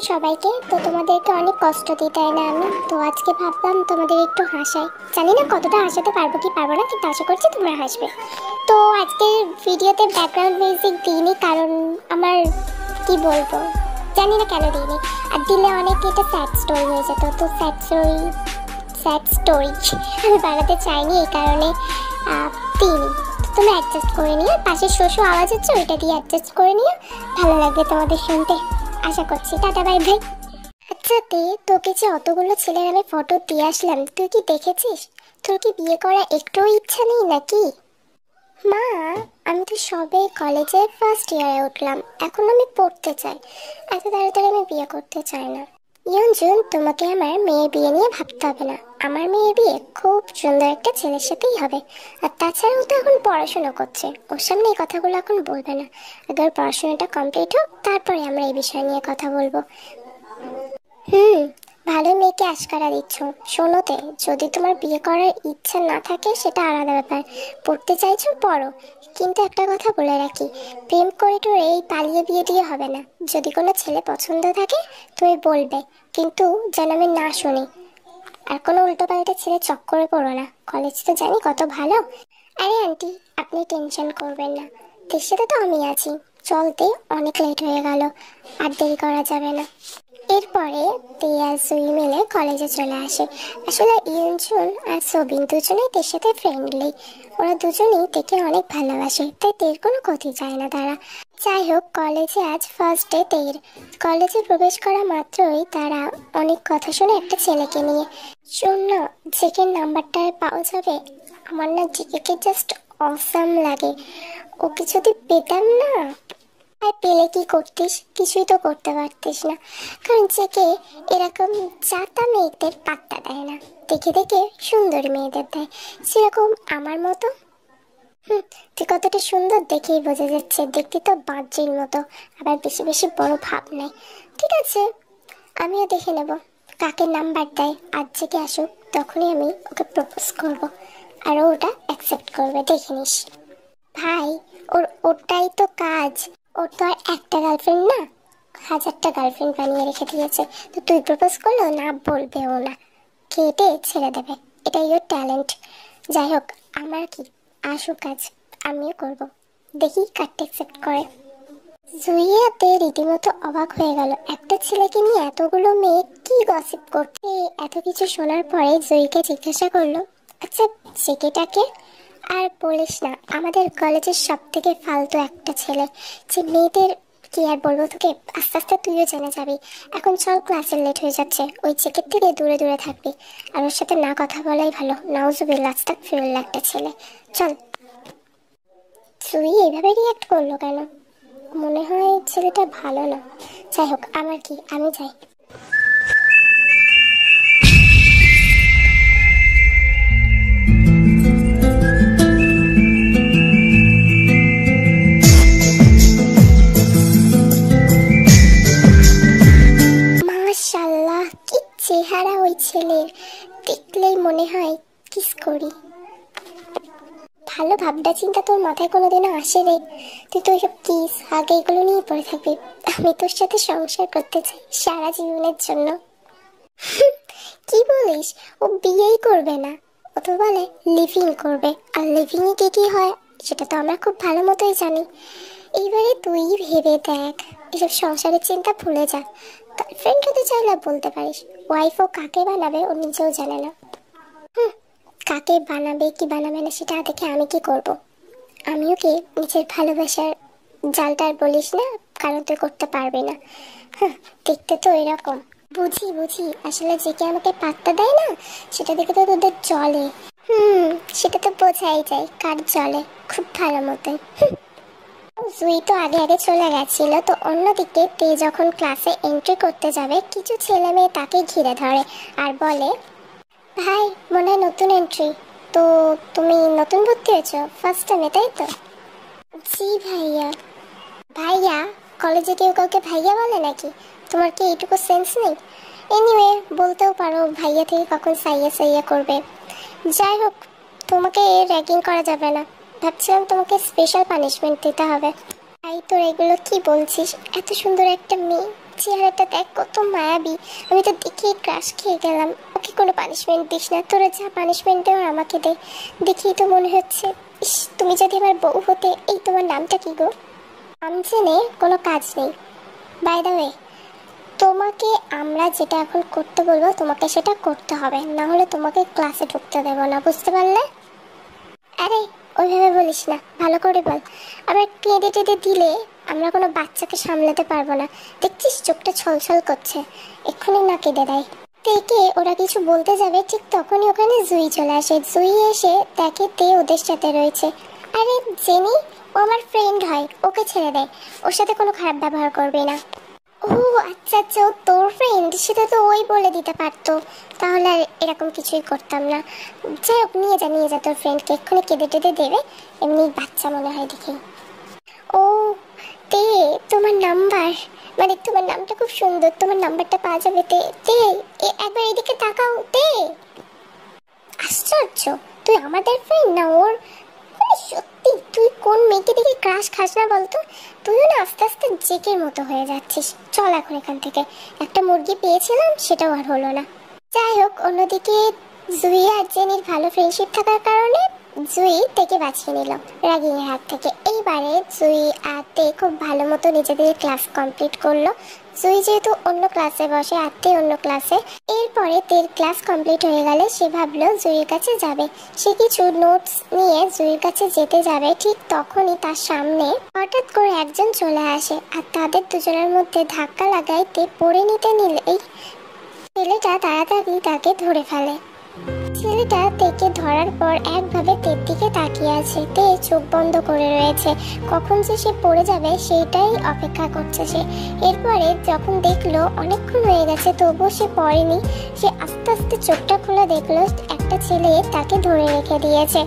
সবাইকে। তো তোমাদেরকে অনেক কষ্ট দিই, তাই না? আমি তো আজকে ভাবলাম তোমাদের একটু হাসাই। জানি না কতটা হাসাতে পারবো কি পারবো না, কিন্তু আশা করছি তোমরা হাসবে। তো আজকে ভিডিওতে ব্যাকগ্রাউন্ড মিউজিক দিইনি, কারণ আমার কি বলবো, জানি না কেন দিইনি। আর দিলে অনেক এটা স্যাড স্টোরি হয়ে যেত। তো স্যাড স্টোরি আমি বানাতে চাইনি, এই কারণে দিইনি। তোমরা অ্যাডজাস্ট করে নিও, পাশে শোষো আওয়াজ হচ্ছে, ওইটা দিয়ে অ্যাডজাস্ট করে নিও। ভালো লাগবে তোমাদের শুনতে আশা করছি। Tata bye bye. আচ্ছা তোকে যে অতগুলো ছেলের আমি ফটো দিয়ে আসলাম, তুই কি দেখেছিস? তোর কি বিয়ে করার একটুও ইচ্ছা নেই নাকি? মা, আমি তো সবে কলেজে ফার্স্ট ইয়ারে উঠলাম, এখন আমি পড়তে চাই। এত তাড়াতাড়ি আমি বিয়ে করতে চাই না। ইয়ঞ্জন, তোমাকে আমার মেয়ের বিয়ে নিয়ে ভাবতে হবে না। আমার মেয়ের বিয়ে খুব সুন্দর একটা ছেলের সাথেই হবে। আর তাছাড়াও তো এখন পড়াশোনা করছে, ওর সামনে এই কথাগুলো এখন বলবে না। আগে পড়াশোনাটা কমপ্লিট হোক, তারপরে আমরা এই বিষয় নিয়ে কথা বলবো। ভালো মেয়েকে আশকারা দিচ্ছ। শোনোতে, যদি তোমার বিয়ে করার ইচ্ছা না থাকে সেটা আলাদা ব্যাপার। পড়তে চাইছো পড়ো, কিন্তু একটা কথা বলে রাখি, প্রেম করে টোরে এই পালিয়ে বিয়ে দিয়ে হবে না। যদি কোনো ছেলে পছন্দ থাকে তুমি বলবে, কিন্তু যেন আমি না শুনি। আর কোনো উল্টো পাল্টা ছেলে চক্করে পড়ো না। কলেজ তো জানি কত ভালো। আরে আন্টি, আপনি টেনশন করবেন না, তোর সাথে তো আমি আছি। চলতে অনেক লেট হয়ে গেল, আর দেরি করা যাবে না। এরপরে তিয়া জুই মিলে কলেজে চলে আসে। আসলে ইয়ঞ্জন আর সবিন দুজনেই তের সাথে ফ্রেন্ডলি। ওরা দুজনেই তেকে অনেক ভালোবাসে, তাই তের কোনো ক্ষতি চায় না তারা। যাই হোক, কলেজে আজ ফার্স্ট ডে তের। কলেজে প্রবেশ করা মাত্রই তারা অনেক কথা শুনে একটা ছেলেকে নিয়ে। শোন না, জেকের নাম্বারটা পাওয়া যাবে? আমার না জেকে জাস্ট অসাম লাগে। ওকে যদি পেতাম না। আর পেলে কি করতিস? কিছুই তো করতে পারতিস না, কারণ জেকে এরকম জাতা মেয়েদের পাত্তা দেয় না। দেখে দেখে সুন্দর মেয়েদের দেয়, সেরকম আমার মতো। তুই কতটা সুন্দর দেখেই বোঝা যাচ্ছে, দেখতে তো বাঁচির মতো, আবার বেশি বেশি বড় ভাব নেই। ঠিক আছে, আমিও দেখে নেব কাকে নাম্বার দেয়। আজ জেকে আসুক, তখনই আমি ওকে প্রপোজ করব, আর ওটা অ্যাকসেপ্ট করবে, দেখে নিস। ভাই, ওটাই তো কাজ। ওর তো আর একটা গার্লফ্রেন্ড না, হাজারটা গার্লফ্রেন্ড বানিয়ে রেখে দিয়েছে। তো তুই প্রপোজ করলেও না বলবেও না, কেটে ছেড়ে দেবে। এটাই ওর ট্যালেন্ট। যাই হোক, আমার কি, আসুক কাজ, আমিও করব, দেখি কাটতে অ্যাকসেপ্ট করে। জুইয়াতে রীতিমতো অবাক হয়ে গেল, একটা ছেলেকে নিয়ে এতগুলো মেয়ে কি গসিপ করছে। এত কিছু শোনার পরে জুইকে জিজ্ঞাসা করলো, আচ্ছা জেকেটাকে? আর বলিস না, আমাদের কলেজের সব থেকে ফালতু একটা ছেলে। যে মেয়েদের কি আর বলবো তোকে, আস্তে আস্তে তুইও জেনে যাবি। এখন চল, ক্লাসের লেট হয়ে যাচ্ছে, ওই জেকের থেকে দূরে দূরে থাকবি। আর ওর সাথে না কথা বলাই ভালো। নাউজুবিল্লাহ, আস্তাগফিরুল্লাহ একটা ছেলে। চল। তুই এইভাবে রিয়াক্ট করলো কেন? মনে হয় ছেলেটা ভালো না। যাই হোক, আমার কি, আমি যাই। মাশাআল্লাহ, কি চেহারা ওই ছেলের, দেখলেই মনে হয় কিস করি। ভালো ভাবনা চিন্তা তোর মাথায় কোনোদিনও আসে রে? তুই তো ওইসব কিস হাগ এগুলো নিয়ে পড়ে থাকবি। আমি তোর সাথে সংসার করতে চাই সারা জীবনের জন্য। কি বলিস? ও বিয়েই করবে না, ও তো বলে লিভিং করবে। আর লিভিং এ কি কি হয় সেটা তো আমরা খুব ভালো মতোই জানি। এইবারে তুই ভেবে দেখ, এসব সংসারের চিন্তা ভুলে যা। গার্লফ্রেন্ড হতে চাইলে বলতে পারিস, ওয়াইফও কাকে বানাবে ও নিজেও জানে না। কাকে বানাবে কি বানাবে না সেটা দেখে আমি কি করব? আমিও কি নিজের ভালোবাসার জালটার বলিস না, কারণ তুই করতে পারবি না। দেখতে তো এরকম। বুঝি বুঝি, আসলে যে কে আমাকে পাত্তা দেয় না, সেটা দেখে তো তোদের জলে। সেটা তো বোঝাই যায় কার জলে, খুব ভালো মতোই। জুই তো আগে আগে চলে গেছিল। তো অন্যদিকে তে যখন ক্লাসে এন্ট্রি করতে যাবে, কিছু ছেলে মেয়ে তাকে ঘিরে ধরে আর বলে, ভাই মনে হয় নতুন এন্ট্রি, তো তুমি নতুন ভর্তি হয়েছো ফার্স্ট টাইমে, তাই তো? জি ভাইয়া। ভাইয়া? কলেজে কেউ কাউকে ভাইয়া বলে নাকি? তোমার কি এইটুকু সেন্স নেই? এনিওয়ে, বলতেও পারো ভাইয়া থেকে কখন সাইয়া সাইয়া করবে। যাই হোক, তোমাকে র্যাগিং করা যাবে না। ভাবছিলাম তোমাকে স্পেশাল পানিশমেন্ট দিতে হবে। তাই তোর এগুলো কি বলছিস? এত সুন্দর একটা মেয়ে, চেহারাটা দেখ কত মায়াবী, আমি তো দেখেই ক্রাশ খেয়ে গেলাম। ওকে কোনো পানিশমেন্ট দিস না, তোরা যা পানিশমেন্ট দেওয়ার আমাকে দে। দেখেই তো মনে হচ্ছে, ইস তুমি যদি আমার বউ হতে। এই তোমার নামটা কি গো? নাম জেনে কোনো কাজ নেই। বাই দ্য ওয়ে, তোমাকে আমরা যেটা এখন করতে বলবো তোমাকে সেটা করতে হবে, না হলে তোমাকে ক্লাসে ঢুকতে দেবো না, বুঝতে পারলে? আরে ওইভাবে বলিস না, ভালো করে বল। আবার কেঁদে টেঁদে দিলে আমরা কোনো বাচ্চাকে সামলাতে পারবো না। দেখছিস চোখটা ছলছল করছে, এক্ষুনি না কেঁদে দেয়। তেকে ওরা কিছু বলতে যাবে, ঠিক তখনই ওখানে জুই চলে আসে। জুই এসে দেখে তে ওদের সাথে রয়েছে। আরে জেনি, ও আমার ফ্রেন্ড হয়, ওকে ছেড়ে দেয়, ওর সাথে কোনো খারাপ ব্যবহার করবে না। ও আচ্ছা আচ্ছা, ও তোর ফ্রেন্ড, সেটা তো ওই বলে দিতে পারতো, তাহলে আর এরকম কিছুই করতাম না। যাই হোক, নিয়ে যা তোর ফ্রেন্ডকে, এক্ষুনি কেঁদে টেঁদে দেবে, এমনি বাচ্চা মনে হয় দেখি। ও তে, তোমার নাম্বার, মানে তোমার নামটা খুব সুন্দর, তোমার নাম্বারটা পাওয়া যাবে তে? তে একবার এদিকে তাকাও তে। আশ্চর্য, তুই আমাদের ফ্রেন্ড না ওর? মানে সত্যি তুই কোন মেয়েকে দেখে ক্রাশ খাস না বলতো? তুইও না আস্তে আস্তে জেকের মতো হয়ে যাচ্ছিস। চল এখন এখান থেকে, একটা মুরগি পেয়েছিলাম সেটাও আর হলো না। যাই হোক, অন্যদিকে জুই আর জেনির ভালো ফ্রেন্ডশিপ থাকার কারণে জুই তেকে বাঁচিয়ে নিল রাগিংয়ের হাত থেকে। এইবারে জুই আর তে খুব ভালো মতো নিজেদের ক্লাস কমপ্লিট করলো। জুই যেহেতু অন্য ক্লাসে বসে আর তে অন্য ক্লাসে। এরপরে তের ক্লাস কমপ্লিট হয়ে গেলে সে ভাবলো জুইয়ের কাছে যাবে। সে কিছু নোটস নিয়ে জুইয়ের কাছে যেতে যাবে, ঠিক তখনই তার সামনে হঠাৎ করে একজন চলে আসে আর তাদের দুজনের মধ্যে ধাক্কা লাগায় তে পড়ে নিতে নিলেই ছেলেটা তাড়াতাড়ি তাকে ধরে ফেলে। ছেলেটা তেকে ধরার পর একভাবে তের দিকে তাকিয়ে আছে। তে চোখ বন্ধ করে রয়েছে, কখন যে সে পড়ে যাবে সেইটাই অপেক্ষা করছে সে। এরপরে যখন দেখলো অনেকক্ষণ হয়ে গেছে তবুও সে পড়েনি, সে আস্তে আস্তে চোখটা খুলে দেখলো একটা ছেলে তাকে ধরে রেখে দিয়েছে।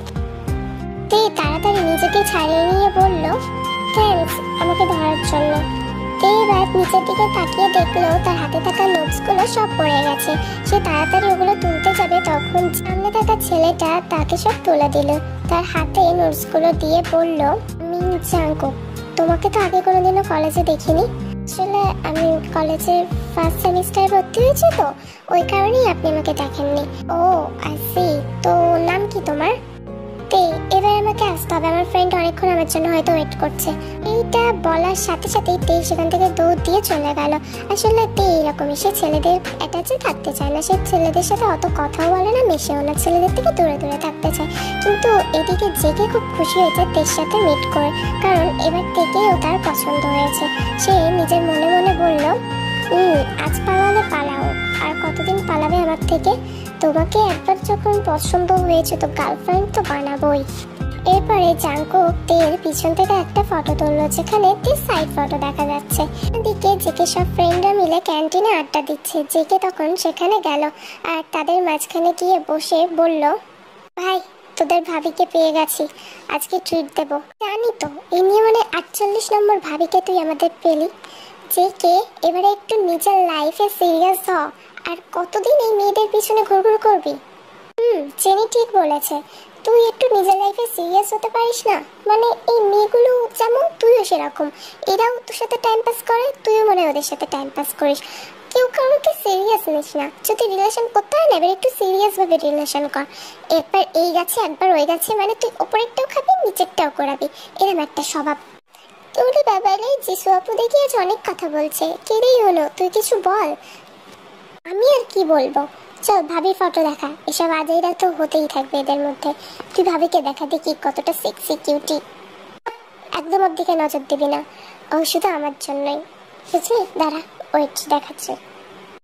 তে তাড়াতাড়ি নিজেকে ছাড়িয়ে নিয়ে বলল, থ্যাঙ্কস আমাকে ধরার জন্য। তে এবার নিচের দিকে তাকিয়ে দেখলো তার হাতে থাকা নোটসগুলো সব পড়ে গেছে। সে তাড়াতাড়ি ওগুলো তুলতে যাবে, তখন সামনে থাকা ছেলেটা তাকে সব তুলে দিল। তার হাতে নোটসগুলো দিয়ে বলল, আমি জাঙ্কুক, তোমাকে তো আগে কোনোদিনও কলেজে দেখিনি। আসলে আমি কলেজের ফার্স্ট সেমিস্টারে ভর্তি হয়েছি তো, ওই কারণেই আপনি আমাকে দেখেননি। ও আই সি, তো নাম কি তোমার? তে, এবার আমাকে আসতে হবে, আমার ফ্রেন্ড অনেকক্ষণ আমার জন্য হয়তো ওয়েট করছে। এইটা বলার সাথে সাথেই তে সেখান থেকে দৌড় দিয়ে চলে গেল। আসলে তে এরকমই, সে ছেলেদের অ্যাটাচে থাকতে চায় না, সে ছেলেদের সাথে অত কথাও বলে না, মিশেও না, ছেলেদের থেকে দূরে দূরে থাকতে চায়। কিন্তু এদিকে জেকে খুব খুশি হয়েছে তের সাথে মিট করে, কারণ এবার থেকেও তার পছন্দ হয়েছে। সে নিজের মনে মনে বলল, আজ পালালে পালাও, আর কতদিন পালাবে আমার থেকে? তোমাকে একবার যখন পছন্দ হয়েছে তো গার্লফ্রেন্ড তো বানাবোই। এরপরে জাঙ্কুক তের পিছন থেকে একটা ফটো তুললো, যেখানে তের সাইড ফটো দেখা যাচ্ছে। এদিকে জেকে সব ফ্রেন্ডরা মিলে ক্যান্টিনে আড্ডা দিচ্ছে। জেকে তখন সেখানে গেল আর তাদের মাঝখানে গিয়ে বসে বলল, ভাই তোদের ভাবিকে পেয়ে গেছি, আজকে ট্রিট দেবো। জানি তো, এই নিয়ে মানে 48 নম্বর ভাবিকে তুই আমাদের পেলি। জেকে এবারে একটু নিজের লাইফে সিরিয়াস হ, আর কতদিন এই মেয়েদের পিছনে ঘুরঘুর করবি? জেনি ঠিক বলেছে, তুই একটু নিজের লাইফে সিরিয়াস হতে পারিস না? মানে এই মেয়েগুলো যেমন তুইও সেরকম, এরাও তোর সাথে টাইম পাস করে, তুইও মনে হয় ওদের সাথে টাইম পাস করিস। কেউ কাউকে সিরিয়াস নিস না, যদি রিলেশন করতে হয় না এবার একটু সিরিয়াস ভাবে রিলেশন কর। একবার এই গাছে একবার ওই গাছে, মানে তুই ওপরেরটাও খাবি নিচেরটাও করাবি, এরকম একটা স্বভাব। তোরে বাবারে, যিশু আপু দেখি আজ অনেক কথা বলছে, কেড়েই হলো, তুই কিছু বল। আমি আর কি বলবো, চল ভাবির ফটো দেখা, এসব আজাইরা তো হতেই থাকবে এদের মধ্যে। তুই ভাবিকে দেখা দেখি কতটা সেক্সি কিউটি। একদম ওর দিকে নজর দিবি না, ও শুধু আমার জন্যই, বুঝলি? দাঁড়া ওয়েট দেখাচ্ছে।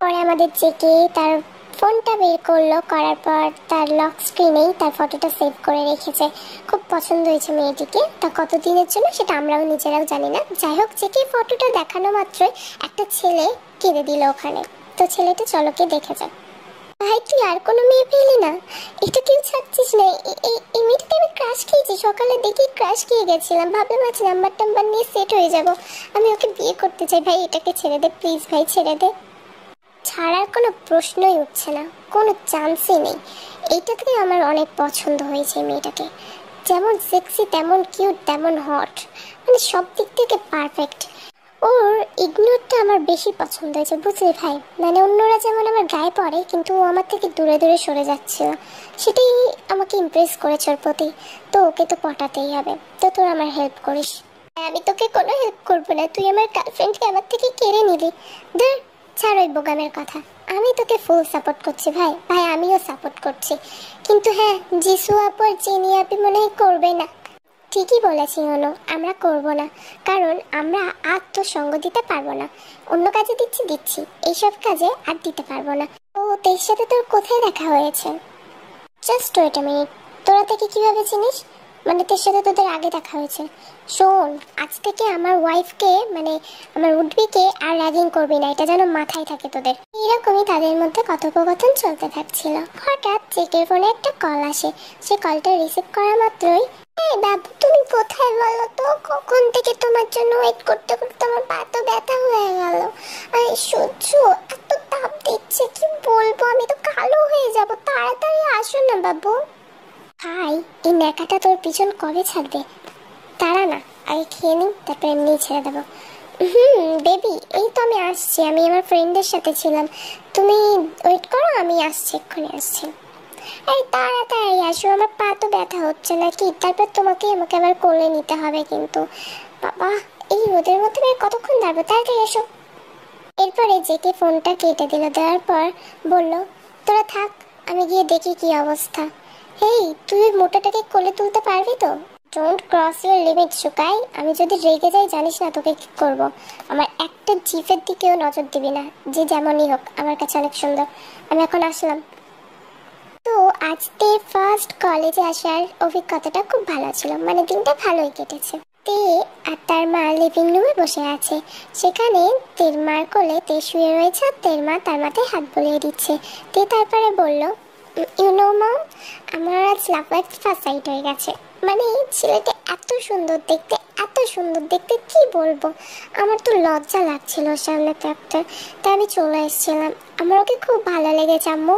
পরে আমাদের জেকে তার ফোনটা বের করলো, করার পর তার লক স্ক্রিনেই তার ফটোটা সেভ করে রেখেছে। খুব পছন্দ হয়েছে মেয়েটিকে, তা কতদিনের জন্য সেটা আমরাও নিজেরাও জানি না। যাই হোক, জেকে ফটোটা দেখানো মাত্রই একটা ছেলে কেঁদে দিল ওখানে। তো ছেলেটা চলকে দেখে যায়। ভাই তুই আর কোনো মেয়ে পেলি না? এটা কেউ ছাড়ছিস না? এই মেয়েটাকে আমি ক্রাশ খেয়েছি, সকালে দেখি ক্রাশ খেয়ে গেছিলাম, ভাবলাম আজ নাম্বার টাম্বার নিয়ে সেট হয়ে যাব, আমি ওকে বিয়ে করতে চাই। ভাই এটাকে ছেড়ে দে প্লিজ, ভাই ছেড়ে দে। ছাড়ার কোনো প্রশ্নই উঠছে না, কোনো চান্সই নেই। এইটা থেকে আমার অনেক পছন্দ হয়েছে মেয়েটাকে, যেমন সেক্সি তেমন কিউট তেমন হট, মানে সব দিক থেকে পারফেক্ট। ওর ইগনোরটা আমার বেশি পছন্দ হয়েছে, বুঝলি ভাই? মানে অন্যরা যেমন আমার গায়ে পড়ে, কিন্তু ও আমার থেকে দূরে দূরে সরে যাচ্ছিল, সেটাই আমাকে ইমপ্রেস করেছে ওর প্রতি। তো ওকে তো পটাতেই হবে। তো তোর আমার হেল্প করিস। আমি তোকে কোনো হেল্প করবো না, তুই আমার গার্লফ্রেন্ডকে আমার থেকে কেড়ে নিলি। ধর, ছাড় ওই বোগামের কথা। আমি তোকে ফুল সাপোর্ট করছি ভাই, ভাই আমিও সাপোর্ট করছি। কিন্তু হ্যাঁ, যিশু আপু আর চিনি আপি মনে হয় করবে না। ঠিকই বলেছি অনু, আমরা করব না, কারণ আমরা আর তো সঙ্গ দিতে পারবো না। অন্য কাজে দিচ্ছি, এইসব কাজে আর দিতে পারবো না। তো তোর সাথে তোর কোথায় দেখা হয়েছে? জাস্ট ওয়েট আ মিনিট, তোরা থেকে কিভাবে চিনিস? মানে তোর সাথে তোদের আগে দেখা হয়েছে? শোন, আজ থেকে আমার ওয়াইফকে মানে আমার উডবিকে আর র্যাগিং করবি না, এটা যেন মাথায় থাকে তোদের। এরকমই তাদের মধ্যে কথোপকথন চলতে থাকছিল। হঠাৎ চেকের ফোনে একটা কল আসে। সে কলটা রিসিভ করা মাত্রই, এই বাবু তুমি কোথায় বলো তো? কখন থেকে তোমার জন্য ওয়েট করতে করতে আমার পা তো ব্যথা হয়ে গেল। আর সহ্য, এত তাপ দিচ্ছে, কি বলবো, আমি তো কালো হয়ে যাব। তাড়াতাড়ি আসো না বাবু। ভাই, এই ন্যাকাটা তোর পিছন কবে ছাড়বে? তারা না, আগে খেয়ে নিই, তারপর এমনিই ছেড়ে দেবো। বেবি, এই তো আমি আসছি, আমি আমার ফ্রেন্ডের সাথে ছিলাম। তুমি ওয়েট করো, আমি আসছি, এক্ষুনি আসছি। এই তাড়াতাড়ি আসো, আমার পা তো ব্যথা হচ্ছে নাকি, তারপর তোমাকে আমাকে আবার কোলে নিতে হবে কিন্তু। বাবা, এই রোদের মধ্যে আমি কতক্ষণ দাঁড়াবো, তাড়াতাড়ি এসো। এরপরে জেকে ফোনটা কেটে দিল। দেওয়ার পর বলল, তোরা থাক, আমি গিয়ে দেখি কি অবস্থা। হেই, তুই মোটাটাকে কোলে তুলতে পারবি তো? ডোন্ট ক্রস ইউর লিমিট সুকাই। আমি যদি রেগে যাই জানিস না তোকে কি করব। আমার একটা জিভের দিকেও নজর দিবি না, যে যেমনই হোক আমার কাছে অনেক সুন্দর। আমি এখন আসলাম। তো আজকে ফার্স্ট কলেজে আসার অভিজ্ঞতাটা খুব ভালো ছিল, মানে দিনটা ভালোই কেটেছে। তে আর তার মা লিভিং রুমে বসে আছে। সেখানে তের মার কোলে তে শুয়ে রয়েছে, আর তের মা তার মাথায় হাত বুলিয়ে দিচ্ছে। তে তারপরে বলল, ইউ নো মম, আমার আজ লাভ এট ফার্স্ট সাইট হয়ে গেছে। মানে ছেলেটা এত সুন্দর দেখতে, এত সুন্দর দেখতে, কি বলবো। আমার তো লজ্জা লাগছিল ওর সামনে থাকতে, তাই আমি চলে এসেছিলাম। আমার ওকে খুব ভালো লেগেছে আম্মু।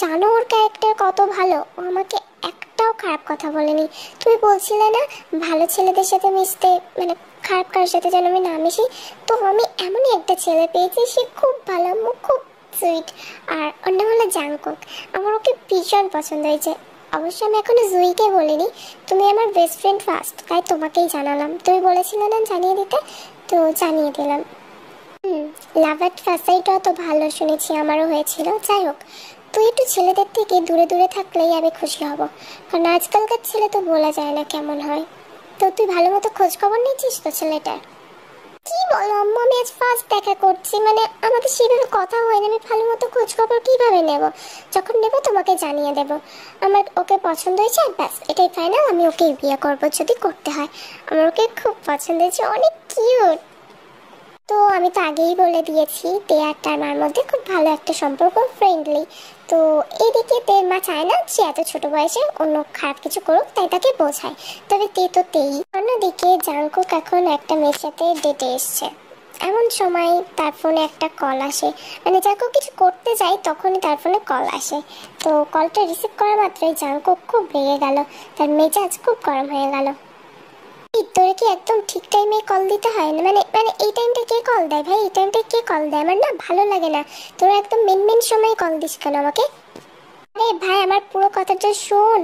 জানো ওর ক্যারেক্টার কত ভালো, ও আমাকে একটাও খারাপ কথা বলেনি। তুমি বলছিলে না ভালো ছেলেদের সাথে মিশতে, মানে খারাপ কারোর সাথে যেন আমি না মিশি। তো আমি এমনই একটা ছেলে পেয়েছি, সে খুব ভালো আম্মু, খুব সুইট। আর ওর নাম হলো জাংকুক। আমার ওকে ভীষণ পছন্দ হয়েছে। অবশ্য আমি এখনো জুইকে বলিনি, তুমি আমার বেস্ট ফ্রেন্ড ফার্স্ট, তাই তোমাকেই জানালাম। তুমি বলেছিলে না জানিয়ে দিতে, তো জানিয়ে দিলাম। লাভ এট ফার্স্ট সাইটও তো ভালো শুনেছি আমারও হয়েছিল। যাই হোক, তুই একটু ছেলেদের থেকে দূরে দূরে থাকলেই আমি খুশি হব, কারণ আজকালকার ছেলে তো বলা যায় না কেমন হয়। তো তুই ভালো মতো খোঁজ খবর নিচ্ছিস তো ছেলেটার? কি বলো আম্মু, আমি আজ ফার্স্ট দেখা করছি, মানে আমাদের সেভাবে কথা হয়নি। আমি ভালো মতো খোঁজ খবর কিভাবে নেব? যখন নেব তোমাকে জানিয়ে দেব। আমার ওকে পছন্দ হয়েছে, ব্যাস এটাই ফাইনাল। আমি ওকেই বিয়ে করবো যদি করতে হয়। আমার ওকে খুব পছন্দ হয়েছে, অনেক কিউট। তো আমি তো আগেই বলে দিয়েছি, তে আর তার মার মধ্যে খুব ভালো একটা সম্পর্ক, ফ্রেন্ডলি। তো এইদিকে তের মা চায় না সে এত ছোট বয়সে অন্য খারাপ কিছু করুক, তাই তাকে বোঝায়। তবে তে তো তেই। অন্যদিকে জাংকুক এখন একটা মেয়ের সাথে ডেটে এসছে। এমন সময় তার ফোনে একটা কল আসে, মানে জাংকুক কিছু করতে যায় তখনই তার ফোনে কল আসে। তো কলটা রিসিভ করা মাত্রই জাংকুক খুব রেগে গেল, তার মেজাজ খুব গরম হয়ে গেল। তোরে কি একদম ঠিক টাইমে কল দিতে হয় না? মানে মানে এই টাইমটা কে কল দেয় ভাই? এই টাইমটা কে কল দেয়? আমার না ভালো লাগে না। তোরা একদম মেন সময় কল দিস কেন আমাকে? আরে ভাই, আমার পুরো কথাটা শোন।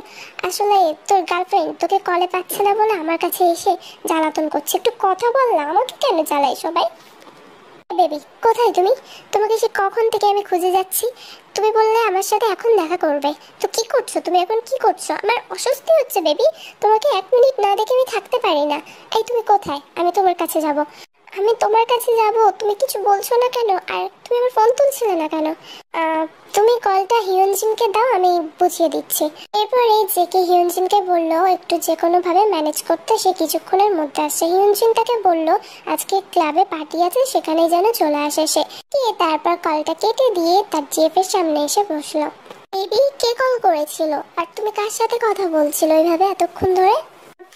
আসলে তোর গার্লফ্রেন্ড তোকে কলে পাচ্ছে না বলে আমার কাছে এসে জ্বালাতন করছে। একটু কথা বল না, আমাকে কেন জ্বালাই সবাই? বেবি, কোথায় তুমি? তোমাকে সে কখন থেকে আমি খুঁজে যাচ্ছি। তুমি বললে আমার সাথে এখন দেখা করবে, তো কি করছো তুমি এখন? কি করছো? আমার অস্বস্তি হচ্ছে বেবি, তোমাকে এক মিনিট না দেখে আমি থাকতে পারি না। এই তুমি কোথায়? আমি তোমার কাছে যাব। আমি তোমার কাছে যাব, তুমি কিছু বলছো না কেন? আর তুমি আমার ফোন তুলছিলে না কেন? তুমি কলটা হিয়নজিনকে দাও, আমি বুঝিয়ে দিচ্ছি। এরপরে জেকে হিয়নজিনকে বললো একটু যে কোনোভাবে ম্যানেজ করতে, সে কিছুক্ষণের মধ্যে আসছে। হিয়নজিন তাকে বললো আজকে ক্লাবে পার্টি আছে, সেখানে যেন চলে আসে সে। তারপর কলটা কেটে দিয়ে তার জেফের সামনে এসে বসলো। বেবি, কে কল করেছিল? আর তুমি কার সাথে কথা বলছিলে ওইভাবে এতক্ষণ ধরে?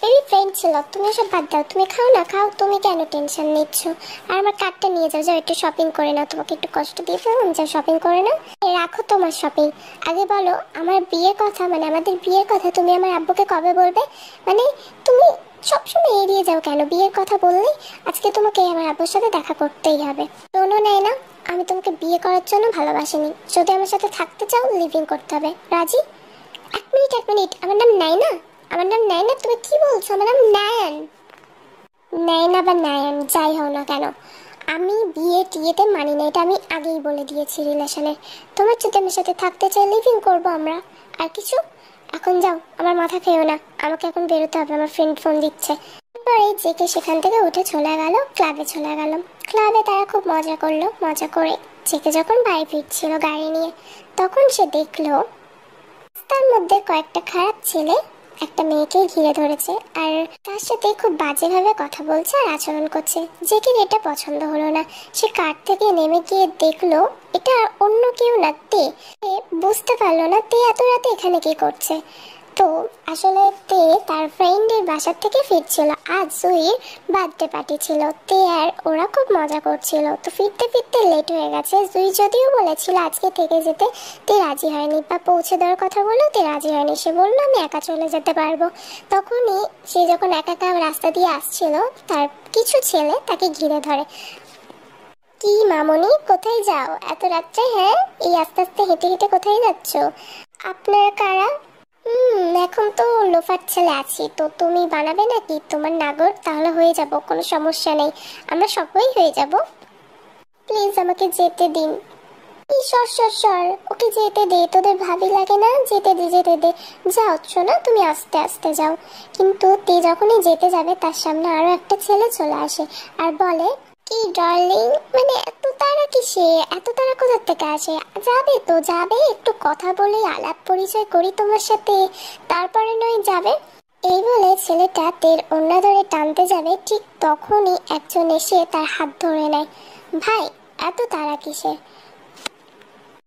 বেবি ফ্রেন্ড ছিল। তুমি সব বাদ দাও, তুমি খাও না, খাও। তুমি কেন টেনশন নিচ্ছ? আর আমার কার্ডটা নিয়ে যাও, যাও একটু শপিং করে নাও। তোমাকে একটু কষ্ট দিয়ে ফেললাম, যাও শপিং করে নাও। রাখো তোমার শপিং, আগে বলো আমার বিয়ের কথা, মানে আমাদের বিয়ের কথা তুমি আমার আব্বুকে কবে বলবে? মানে তুমি সবসময় এড়িয়ে যাও কেন? বিয়ের কথা বললেই আজকে তোমাকে আমার আব্বুর সাথে দেখা করতেই হবে। শোনো নাইনা, আমি তোমাকে বিয়ে করার জন্য ভালোবাসিনি। যদি আমার সাথে থাকতে চাও লিভিং করতে হবে। রাজি? এক মিনিট, আমার নাম নাইনা। আমার নাম নাইনা? তুমি কি বলছো? আমার নাম নায়ান। নাইনা বা নায়ান যাই হও না কেন, আমি বিয়ে টিয়েতে মানি না, এটা আমি আগেই বলে দিয়েছি রিলেশনে। তোমার যদি আমার সাথে থাকতে চাই লিভিং করবো আমরা, আর কিছু। এখন যাও, আমার মাথা খেয়েও না, আমাকে এখন বেরোতে হবে, আমার ফ্রেন্ড ফোন দিচ্ছে। এরপরে জেকে সেখান থেকে উঠে চলে গেল, ক্লাবে চলে গেল। ক্লাবে তারা খুব মজা করলো। মজা করে জেকে যখন বাড়ি ফিরছিল গাড়ি নিয়ে, তখন সে দেখলো রাস্তার মধ্যে কয়েকটা খারাপ ছেলে একটা মেয়েকে ঘিরে ধরেছে আর তার সাথে খুব বাজেভাবে কথা বলছে আর আচরণ করছে। জেকের এটা পছন্দ হলো না। সে কার থেকে নেমে গিয়ে দেখলো এটা অন্য কেউ না, তে। বুঝতে পারলো না তে এত রাতে এখানে কি করছে। তো আসলে তে তার ফ্রেন্ডের বাসার থেকে ফিরছিল। আজ জুইর বার্থডে পার্টি ছিল। তে আর ওরা খুব মজা করছিল। তো ফিরতে ফিরতে লেট হয়ে গেছে। জুই যদিও বলেছিল আজকে থেকে যেতে, তে রাজি হয়নি, বা পৌঁছে দেওয়ার কথা বললেও তে রাজি হয়নি। সে বললো আমি একা চলে যেতে পারবো। তখনই সে যখন একা একা রাস্তা দিয়ে আসছিল, তার কিছু ছেলে তাকে ঘিরে ধরে। কি মামনি, কোথায় যাও এত রাত্রে? হ্যাঁ, এই আস্তে আস্তে হেঁটে হেঁটে কোথায় যাচ্ছ? আপনারা কারা? এখন তো লোফার ছেলে আছি, তো তুমি বানাবে নাকি তোমার নাগর? তাহলে হয়ে যাব, কোনো সমস্যা নেই, আমরা সবাই হয়ে যাব। প্লিজ আমাকে যেতে দিন। সর, ওকে যেতে দে, তোদের ভাবি লাগে না? যেতে দে। যাচ্ছ না তুমি, আস্তে আস্তে যাও। কিন্তু তে যখনই যেতে যাবে তার সামনে আরো একটা ছেলে চলে আসে আর বলে, কি ডার্লিং, মানে এত তারা কিসে? এত তারা কোথা থেকে আসে? যাবে তো যাবে, একটু কথা বলে আলাপ পরিচয় করি তোমার সাথে, তারপরে নয় যাবে। এই বলে ছেলেটা তের ওড়না ধরে টানতে যাবে, ঠিক তখনই একজন এসে তার হাত ধরে নেয়। ভাই, এত তারা কিসে?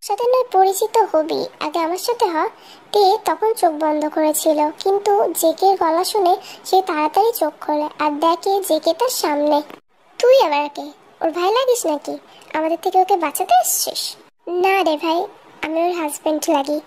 সাথে নয় পরিচিত হবি, আগে আমার সাথে হ। তে তখন চোখ বন্ধ করেছিল, কিন্তু জেকের গলা শুনে সে তাড়াতাড়ি চোখ খোলে আর দেখে জেকে তার সামনে। তুই আবার কে? ওর ভাই লাগিস নাকি? আমাদের থেকে ওকে বাঁচাতে এসছিস? না রে ভাই, আমি ওর হাজবেন্ড লাগি।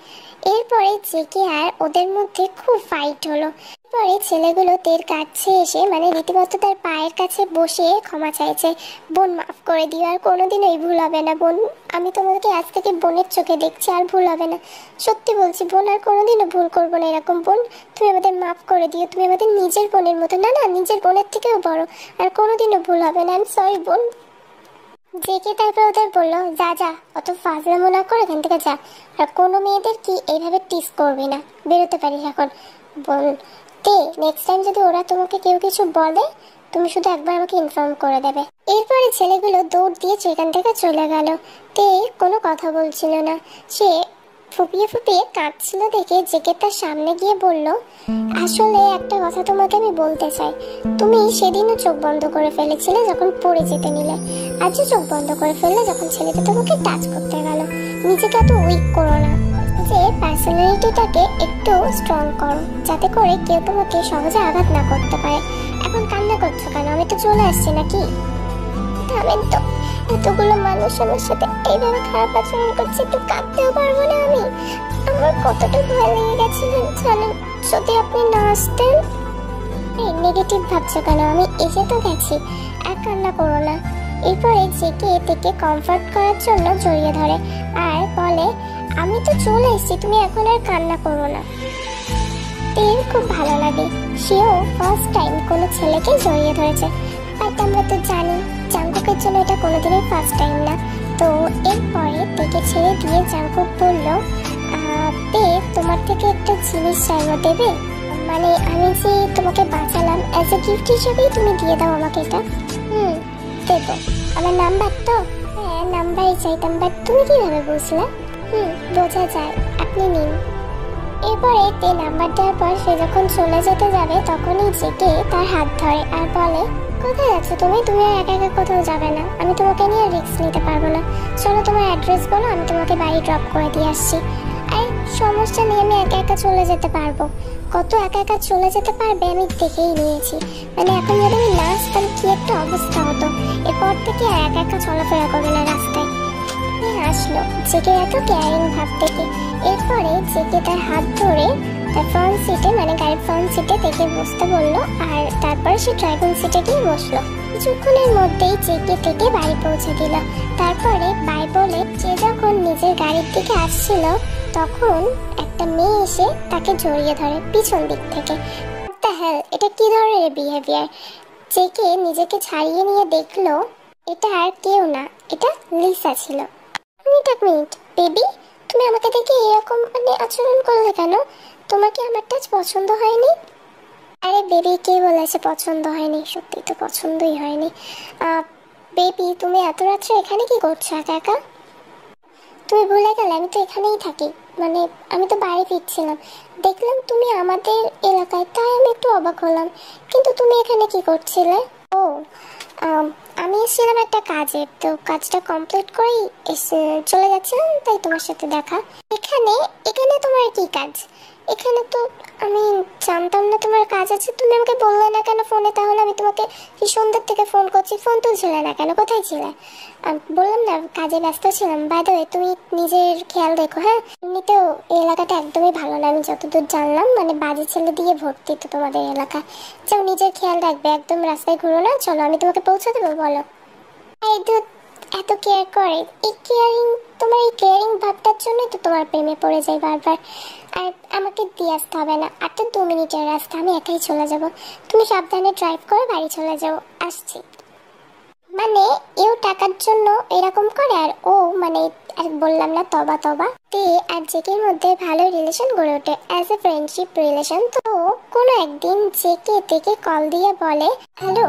এরপরে জেকে আর ওদের মধ্যে খুব ফাইট হলো। পরে ছেলেগুলো তের কাছে এসে মানে রীতিমতো তার পায়ের কাছে বসে ক্ষমা চাইছে। বোন মাফ করে দিও, আর কোনোদিন এই ভুল হবে না বোন। আমি তোমাদেরকে আজ থেকে বোনের চোখে দেখছি, আর ভুল হবে না। সত্যি বলছি বোন, আর কোনোদিনও ভুল করবো না এরকম। বোন, তুমি আমাদের মাফ করে দিও, তুমি আমাদের নিজের বোনের মতো। না, নিজের বোনের থেকেও বড়, আর কোনোদিনও ভুল হবে না। আমি সরি বোন। জেকে তারপর ওদের বললো, যা অত ফাজলামো না করে এখান থেকে যা, আর কোনো মেয়েদের কি এইভাবে টিস করবি না, বেরোতে পারিস এখন। বল তে, নেক্সট টাইম যদি ওরা তোমাকে কেউ কিছু বলে, তুমি শুধু একবার আমাকে ইনফর্ম করে দেবে। এরপরে ছেলেগুলো দৌড় দিয়ে সেখান থেকে চলে গেল। তে কোনো কথা বলছিল না, সে ফুপিয়ে কাঁদছিল দেখে জেকে তার সামনে গিয়ে বলল, আসলে একটা কথা তোমাকে আমি বলতে চাই। তুমি সেদিনও চোখ বন্ধ করে ফেলেছিলে যখন পড়ে যেতে নিলে, আজও চোখ বন্ধ করে ফেললে যখন ছেলেটা তোমাকে টাচ করতে গেল। নিজেকে এত উইক করো না, যে পার্সোনালিটিটাকে একটু স্ট্রং করো, যাতে করে কেউ তোমাকে সহজে আঘাত না করতে পারে। এখন কান্না করছো কেন? আমি তো চলে আসছি নাকি? থামেন তো, এতগুলো মানুষ আমার সাথে এইভাবে খারাপ আচরণ করছে, একটু কাঁদতেও পারবো না আমি? আমার কতটা ভয় লেগে গেছিল জানেন, যদি আপনি না আসতেন। এই নেগেটিভ ভাবছো কেন? আমি এসে তো গেছি, আর কান্না করো না। এরপরে জেকে থেকে কমফর্ট করার জন্য জড়িয়ে ধরে আর বলে, আমি তো চলে এসেছি, তুমি এখন আর কান্না করো না। তের খুব ভালো লাগে, সেও ফার্স্ট টাইম কোনো ছেলেকে জড়িয়ে ধরেছে। বাট আমরা তো জানি জাংকুকের জন্য এটা কোনোদিনই ফার্স্ট টাইম না। তো এরপরে তেকে ছেড়ে দিয়ে জাংকুক বলল, তে, তোমার থেকে একটা জিনিস চাইবো, দেবে? মানে আমি যে তোমাকে বাঁচালাম, অ্যাজ এ গিফট হিসেবেই তুমি দিয়ে দাও আমাকে এটা। দেবো। আমার নাম্বার তো? হ্যাঁ, নাম্বারই চাইতাম, বাট তুমি কিভাবে বুঝলে? বোঝা যায়, আপনি নিন। এরপরে তে নাম্বার দেওয়ার পর সে যখন চলে যেতে যাবে, তখনই জেকে তার হাত ধরে আর বলে, কোথায় যাচ্ছ তুমি? তুমি আর একা একা কোথাও যাবে না, আমি তোমাকে নিয়ে রিস্ক নিতে পারবো না। চলো তোমার অ্যাড্রেস বলো, আমি তোমাকে বাড়ি ড্রপ করে দিয়ে আসছি। আর সমস্যা নিয়ে আমি একা একা চলে যেতে পারবো। কত একা একা চলে যেতে পারবে আমি দেখেই নিয়েছি। মানে এখন যদি আমি না আসতাম কি একটা অবস্থা হতো। এরপর থেকে আর একা একা চলাফেরা করবে না রাস্তায়। আসলো জেকে এত কেয়ারিং ভাব থেকে। এরপরে জেকে তার হাত ধরে তার ফ্রন্ট সিটে মানে গাড়ির ফ্রন্ট সিটে থেকে বসতে বললো আর তারপর সে ড্রাইভিং সিটে গিয়ে বসলো। কিছুক্ষণের মধ্যেই জেকে থেকে বাড়ি পৌঁছে দিল। তারপরে বাই বলে যে যখন নিজের গাড়ির দিকে আসছিল তখন একটা মেয়ে এসে তাকে জড়িয়ে ধরে পিছন দিক থেকে। এটা কি ধরনের বিহেভিয়ার? জেকে নিজেকে ছাড়িয়ে নিয়ে দেখলো এটা আর কেউ না, এটা লিসা ছিল। এক মিনিট বেবি, তুমি আমাকে দেখে এরকম আচরণ করলে কেন? তোমার কি আমার টাচ পছন্দ হয়নি? আরে বেবি, কে বলেছে পছন্দ হয়নি? সত্যি তো পছন্দই হয়নি। বেবি, তুমি এত রাত্রে এখানে কি করছো একা একা? তুমি ভুলে গেলে আমি তো এখানেই থাকি। আমি তো বাড়ি ফিরছিলাম, দেখলাম তুমি আমাদের এলাকায়, তাই আমি একটু অবাক হলাম। কিন্তু তুমি এখানে কি করছিলে? ও, আমি এসেছিলাম একটা কাজে, তো কাজটা কমপ্লিট করেই চলে যাচ্ছিলাম, তাই তোমার সাথে দেখা। এখানে এখানে তোমার কি কাজ? এখানে তো আমি জানতাম না তোমার কাজ আছে। তুমি আমাকে বললে না কেন ফোনে? তাহলে আমি তোমাকে সেই সন্ধ্যার থেকে ফোন করছি, ফোন তুলছিলে না কেন? কোথায় ছিলে? বললাম না কাজে ব্যস্ত ছিলাম। বাই দ্য ওয়ে, তুমি নিজের খেয়াল রেখো, হ্যাঁ? এমনিতেও এই এলাকাটা একদমই ভালো না, আমি যতদূর জানলাম। বাজে ছেলে দিয়ে ভর্তি তো তোমাদের এলাকা। যাও, নিজের খেয়াল রাখবে, একদম রাস্তায় ঘুরো না। চলো, আমি তোমাকে পৌঁছে দেবো। বলো। এই তো এত কেয়ার করে, এই কেয়ারিং ভাবটার জন্যই তো তোমার প্রেমে পড়ে যাই বারবার। আর আমাকে দিয়ে আসতে হবে না, আর তো 2 মিনিটের রাস্তা, আমি একাই চলে যাব। তুমি সাবধানে ড্রাইভ করে বাড়ি চলে যাও, আসছি। এও টাকার জন্য এরকম করে, আর ও আর বললাম না, তবা তবা। তে আর জেকের মধ্যে ভালো রিলেশন গড়ে ওঠে, অ্যাজ এ ফ্রেন্ডশিপ রিলেশন। তো কোনো একদিন জেকে থেকে কল দিয়ে বলে, হ্যালো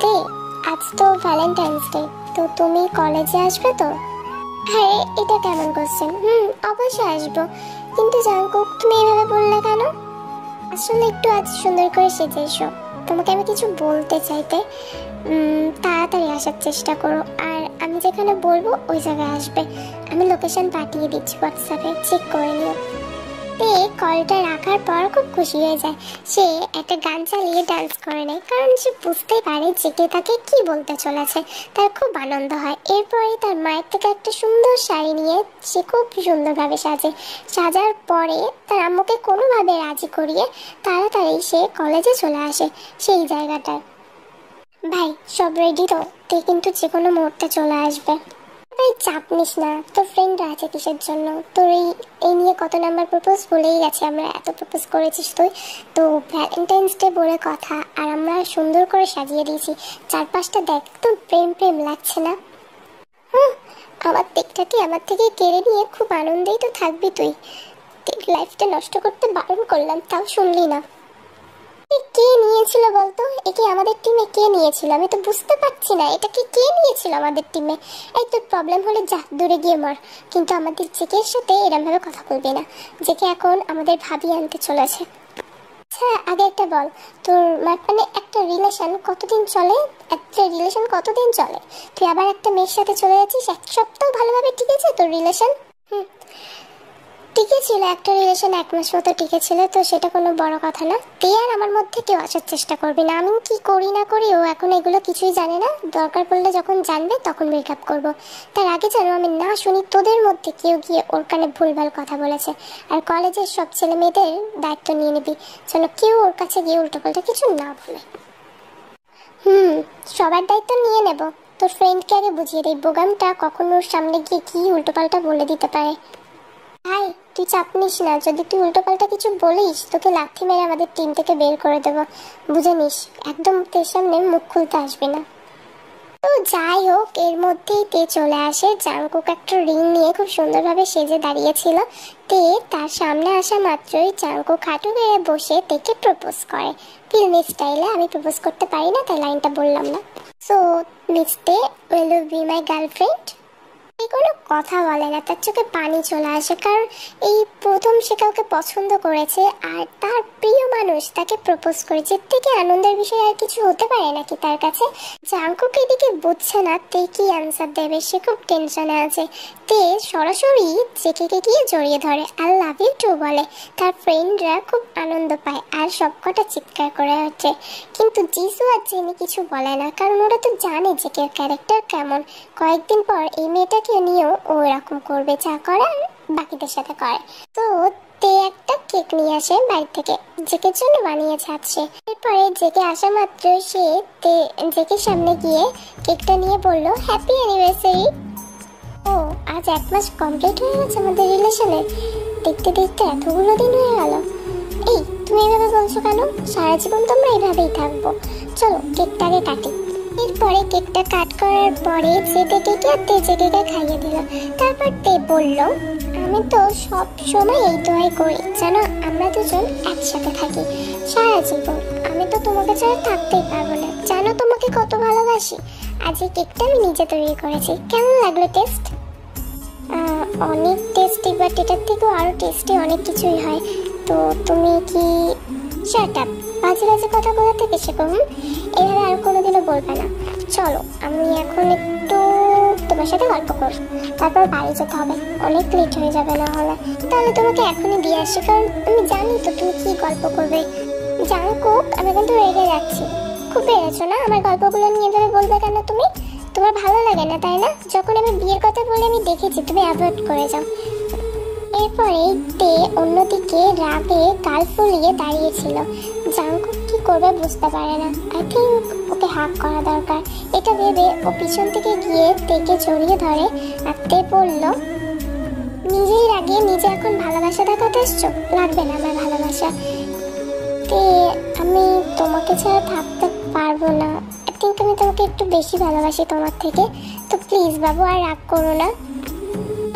তে, আজ তো ভ্যালেন্টাইন্স ডে, তো তুমি কলেজে আসবে তো? হ্যাঁ, এটা কেমন কোশ্চেন? অবশ্যই আসবো, কিন্তু জাঙ্কুক তুমি এভাবে বললে কেন? আসলে একটু আজ সুন্দর করে সেজে এসো, তোমাকে আমি কিছু বলতে চাইতে। তাড়াতাড়ি আসার চেষ্টা করো, আর আমি যেখানে বলবো ওই জায়গায় আসবে। আমি লোকেশন পাঠিয়ে দিচ্ছি হোয়াটসঅ্যাপে, চেক করে নিও। কলটা রাখার পর খুব খুশি হয়ে যায়। সে একটা গান চালিয়ে ডান্স করে নেয়, কারণ সে বুঝতেই পারে জেকে তাকে কি বলতে চলেছে। তার খুব আনন্দ হয়। এরপরে তার মায়ের থেকে একটা সুন্দর শাড়ি নিয়ে সে খুব সুন্দরভাবে সাজার পরে তার আম্মুকে কোনোভাবে রাজি করিয়ে তাড়াতাড়ি সে কলেজে চলে আসে সেই জায়গাটায়। ভাই, সব রেডি তো? তুই কিন্তু যে কোনো মুহূর্তে চলে আসবে। ভাই, চাপ নিস না, তোর ফ্রেন্ডরা আছে কিসের জন্য? তোর এই নিয়ে কত নাম্বার প্রপোজ বলেই গেছে, আমরা এত প্রপোজ করেছিস তুই। তো ভ্যালেন্টাইন্স ডে বলে কথা, আর আমরা সুন্দর করে সাজিয়ে দিয়েছি চারপাশটা, দেখ তো প্রেম প্রেম লাগছে না? আমার দিকটাকে আমার থেকে কেড়ে নিয়ে খুব আনন্দেই তো থাকবি তুই। লাইফটা নষ্ট করতে বারণ করলাম, তাও শুনলি না। কে নিয়েছিল বলতো? একে আমাদের টিমে কে নিয়েছিল? আমি তো বুঝতে পারছি না, এটাকে কে নিয়েছিল আমাদের টিমে? এই তোর প্রবলেম হলে যা, দূরে গিয়ে মর, কিন্তু আমাদের জেকের সাথে এরম ভাবে কথা বলবি না। জেকে এখন আমাদের ভাবি আনতে চলেছে। আচ্ছা, আগে একটা বল, তোর একটা রিলেশন কতদিন চলে? তুই আবার একটা মেয়ের সাথে চলে যাচ্ছিস। 1 সপ্তাহ ভালোভাবে টিকেছে তোর রিলেশন? টিকেছিল একটা রিলেশন, 1 মাস মতো টিকেছিল, তো সেটা কোনো বড় কথা না। তুই আর আমার মধ্যে কেউ আসার চেষ্টা করবি না। আমি কি করি না করি ও এখন এগুলো কিছুই জানে না। দরকার পড়লে যখন জানবে তখন ব্রেকআপ করব। তার আগে যেন আমি না শুনি তোদের মধ্যে কেউ গিয়ে ওর কানে ভুলভাল কথা বলেছে। আর কলেজের সব ছেলে মেয়েদের দায়িত্ব নিয়ে নিবি, যেন কেউ ওর কাছে গিয়ে উল্টোপাল্টা কিছু না বলে। সবার দায়িত্ব নিয়ে নেব। তোর ফ্রেন্ডকে আগে বুঝিয়ে দিই বোগামটা কখন ওর সামনে গিয়ে কি উল্টোপাল্টা বলে দিতে পারে। ভাই, তুই চাপ নিস না, যদি তুই উল্টোপাল্টা কিছু বলিস তোকে লাথি মেরে আমাদের টিম থেকে বের করে দেবো, বুঝে নিস। একদম তোর সামনে মুখ খুলতে আসবি না। তো যাই হোক, এর মধ্যেই তে চলে আসে। জাঙ্কুক একটা রিং নিয়ে খুব সুন্দরভাবে সেজে দাঁড়িয়েছিল। তে তার সামনে আসা মাত্রই জাঙ্কুক হাঁটু গেড়ে বসে তেকে প্রপোজ করে ফিল্মি স্টাইলে। আমি প্রপোজ করতে পারি না, তাই লাইনটা বললাম না। সো মিস তে, will you be my girlfriend? কোনো কথা বলে না, তার চোখে পানি চলে আসে, কারণ এই প্রথম সে কাউকে পছন্দ করেছে আর তার প্রিয় মানুষ তাকে প্রপোজ করেছে। থেকে আনন্দের বিষয় আর কিছু হতে পারে নাকি তার কাছে? জাঙ্কুক এদিকে বুঝছে না তে কি অ্যান্সার দেবে, সে খুব টেনশনে আছে। তে সরাসরি জেকেকে গিয়ে জড়িয়ে ধরে আর লাভ ইউ টু বলে। তার ফ্রেন্ডরা খুব আনন্দ পায় আর সবকটা চিৎকার করে হচ্ছে, কিন্তু জিসু আর জেনি কিছু বলে না, কারণ ওরা তো জানে জেকের ক্যারেক্টার কেমন। কয়েকদিন পর এই মেয়েটাকে নিয়েও ও এরকম করবে, যা করার বাকিদের সাথে করে। তো তে একটা কেক নিয়ে আসে বাড়ি থেকে, জেকের জন্য বানিয়েছে আজ সে। এরপরে জেকে আসা মাত্র সে জেকের সামনে গিয়ে কেকটা নিয়ে বলল, হ্যাপি অ্যানিভার্সারি। ও আজ 1 মাস কমপ্লিট হয়ে গেছে আমাদের রিলেশনে। দেখতে দেখতে এতগুলো দিন হয়ে গেল। এই তুমি এভাবে বলছো কেন? সারা জীবন তোমরা এভাবেই থাকবো। চলো কেকটাকে কাটি। এরপরে কেকটা কাট করার পরে যে কেকে আর জেকে খাইয়ে দিল। তারপর তে বলল, আমি তো সব সময় এই দোয়াই করি যেন আমরা দুজন একসাথে থাকি সারা জীবন। আমি তো তোমাকে ছাড়া থাকতেই পারবো না, জানো তোমাকে কত ভালোবাসি। আজ এই কেকটা আমি নিজে তৈরি করেছি। কেমন লাগলো টেস্ট? অনেক টেস্টি, বাট এটার থেকেও আরও টেস্টি অনেক কিছুই হয়। তো তুমি কি শাট আপ, বাজে বাজে কথা বলা থেকে শেখো। এভাবে আর কোনোদিনও বলবে না। চলো আমি এখন একটু তোমার সাথে গল্প করব, তারপর বাড়ি যেতে হবে, অনেক লেট হয়ে যাবে না হলে। তাহলে তোমাকে এখনই দিয়ে আসি, কারণ আমি জানি তো তুমি কি গল্প করবে। জাঙ্কুক, আমি কিন্তু রেগে যাচ্ছি। খুব বেড়েছো না, আমার গল্পগুলো নিয়ে এভাবে বলবে কেন তুমি? তোমার ভালো লাগে না তাই না? যখন আমি বিয়ের কথা বলে আমি দেখেছি তুমি অ্যাভয়েড করে যাও। এরপরে তে অন্যদিকে রাগে গাল ফুলিয়ে দাঁড়িয়েছিল। জাঙ্কুক কি করবে বুঝতে পারে না। আই থিঙ্ক ওকে হাক করা দরকার। এটা ভেবে ও পিছন থেকে গিয়ে তেকে জড়িয়ে ধরে আর তে বলল, নিজেই রাগে নিজে এখন ভালোবাসা দেখাতে এসছো? লাগবে না আমার ভালোবাসা। তে আমি তোমাকে ছাড়া থাকতে পারবো না। আই থিঙ্ক আমি তোমাকে একটু বেশি ভালোবাসি তোমার থেকে। তো প্লিজ বাবু আর রাগ করো না।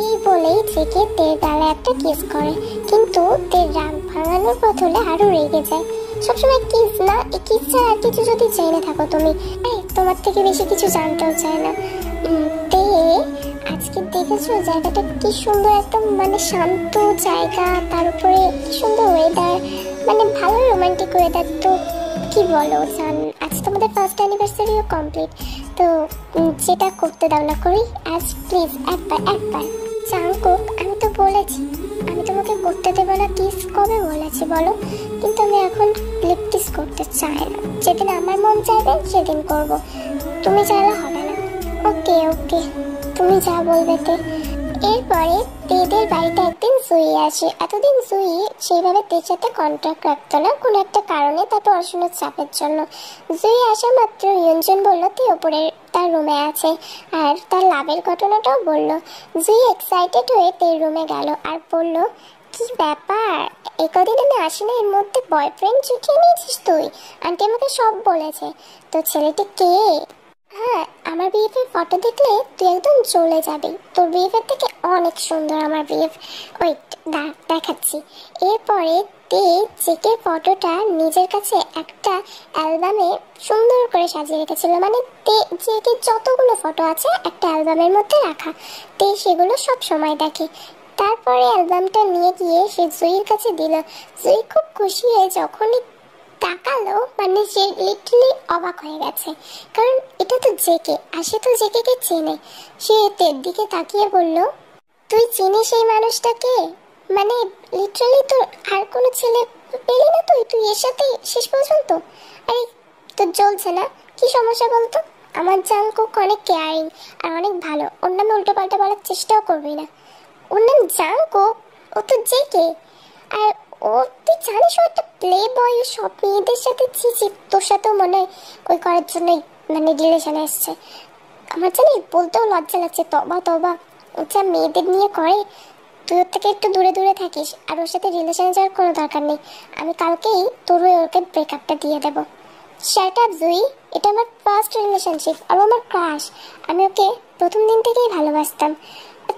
এই বলেই জেকে তের গালে একটা কিস করে, কিন্তু তের রাগ ভাঙানোর বদলে আরো রেগে যায়। সবসময় কিস না, এই কিস ছাড়া আর কিছু যদি চাই না থাকো তুমি, তোমার থেকে বেশি কিছু জানতেও চায় না। তে আজকে দেখেছো জায়গাটা কি সুন্দর, একদম মানে শান্ত জায়গা, তার উপরে কি সুন্দর ওয়েদার, মানে ভালো রোমান্টিক ওয়েদার। তো কি বলো জান, আজ তোমাদের ফার্স্ট অ্যানিভার্সারিও কমপ্লিট। তো যেটা করতে দাও না করি আজ, প্লিজ একবার। জাঙ্কুক, আমি তো বলেছি আমি তোমাকে করতে দেবো না কিস। কবে বলেছি বলো? কিন্তু আমি এখন লিপ কিস করতে চাই না। যেদিন আমার মন চাইবে সেদিন করব, তুমি চাইলে হবে না। ওকে ওকে, তুমি যা বলবে তে। এরপরে তেদের বাড়িতে একদিন জুই আসে। এতদিন জুই সেইভাবে তের সাথে কন্ট্যাক্ট রাখতো না কোনো একটা কারণে, তার পড়াশোনার চাপের জন্য। জুই আসা মাত্র ইয়ঞ্জন বলল তে ওপরে তার রুমে আছে, আর তার লাভের ঘটনাটাও বলল। জুই এক্সাইটেড হয়ে তের রুমে গেল আর বলল, কি ব্যাপার, এই কদিন আমি আসি না, এর মধ্যে বয়ফ্রেন্ড জুটিয়ে নিয়েছিস তুই? আন্টি আমাকে সব বলেছে। তো ছেলেটি কে? হ্যাঁ, আমার বিএফের ফটো দেখলে তুই একদম চলে যাবি। তোর বিএফের থেকে অনেক সুন্দর আমার বিএফ। ওয়েট দেখাচ্ছি। এরপরে তে জেকের ফটোটা নিজের কাছে একটা অ্যালবামে সুন্দর করে সাজিয়ে রেখেছিল। মানে তে জেকের যতগুলো ফটো আছে একটা অ্যালবামের মধ্যে রাখা, তে সেগুলো সব সময় দেখে। তারপরে অ্যালবামটা নিয়ে গিয়ে সে জুইয়ের কাছে দিল। জুই খুব খুশি হয়ে যখনই তাকালো, মানে সে লিটারালি অবাক হয়ে গেছে, কারণ এটা তো জেকে, আর সে তো জেকে চেনে। সে তের দিকে তাকিয়ে বলল, তুই চিনিস এই মানুষটাকে? মানে লিটারালি তোর আর কোনো ছেলে পেলি না তুই এর সাথে শেষ পর্যন্ত? আরে তোর জ্বলছে না, কি সমস্যা বলতো? আমার জাঙ্কুক অনেক কেয়ারিং আর অনেক ভালো, ওর নামে উল্টো পাল্টা বলার চেষ্টাও করবি না। ওর নাম জাঙ্কুক, ও তো জেকে। আর ও তুই জানিস ও একটা প্লে বয়, সব মেয়েদের সাথে ছিছি, তোর সাথেও মনে হয় ওই করার জন্যই মানে রিলেশনে এসছে। আমার জানি বলতেও লজ্জা লাগছে, তবা তবা, ও যা মেয়েদের নিয়ে করে। তুই ওর থেকে একটু দূরে দূরে থাকিস, আর ওর সাথে রিলেশনে যাওয়ার কোনো দরকার নেই। আমি কালকেই তোর ওকে ব্রেকআপটা দিয়ে দেবো। শাট আপ জুই, এটা আমার ফার্স্ট রিলেশনশিপ আর আমার ক্রাশ। আমি ওকে প্রথম দিন থেকেই ভালোবাসতাম।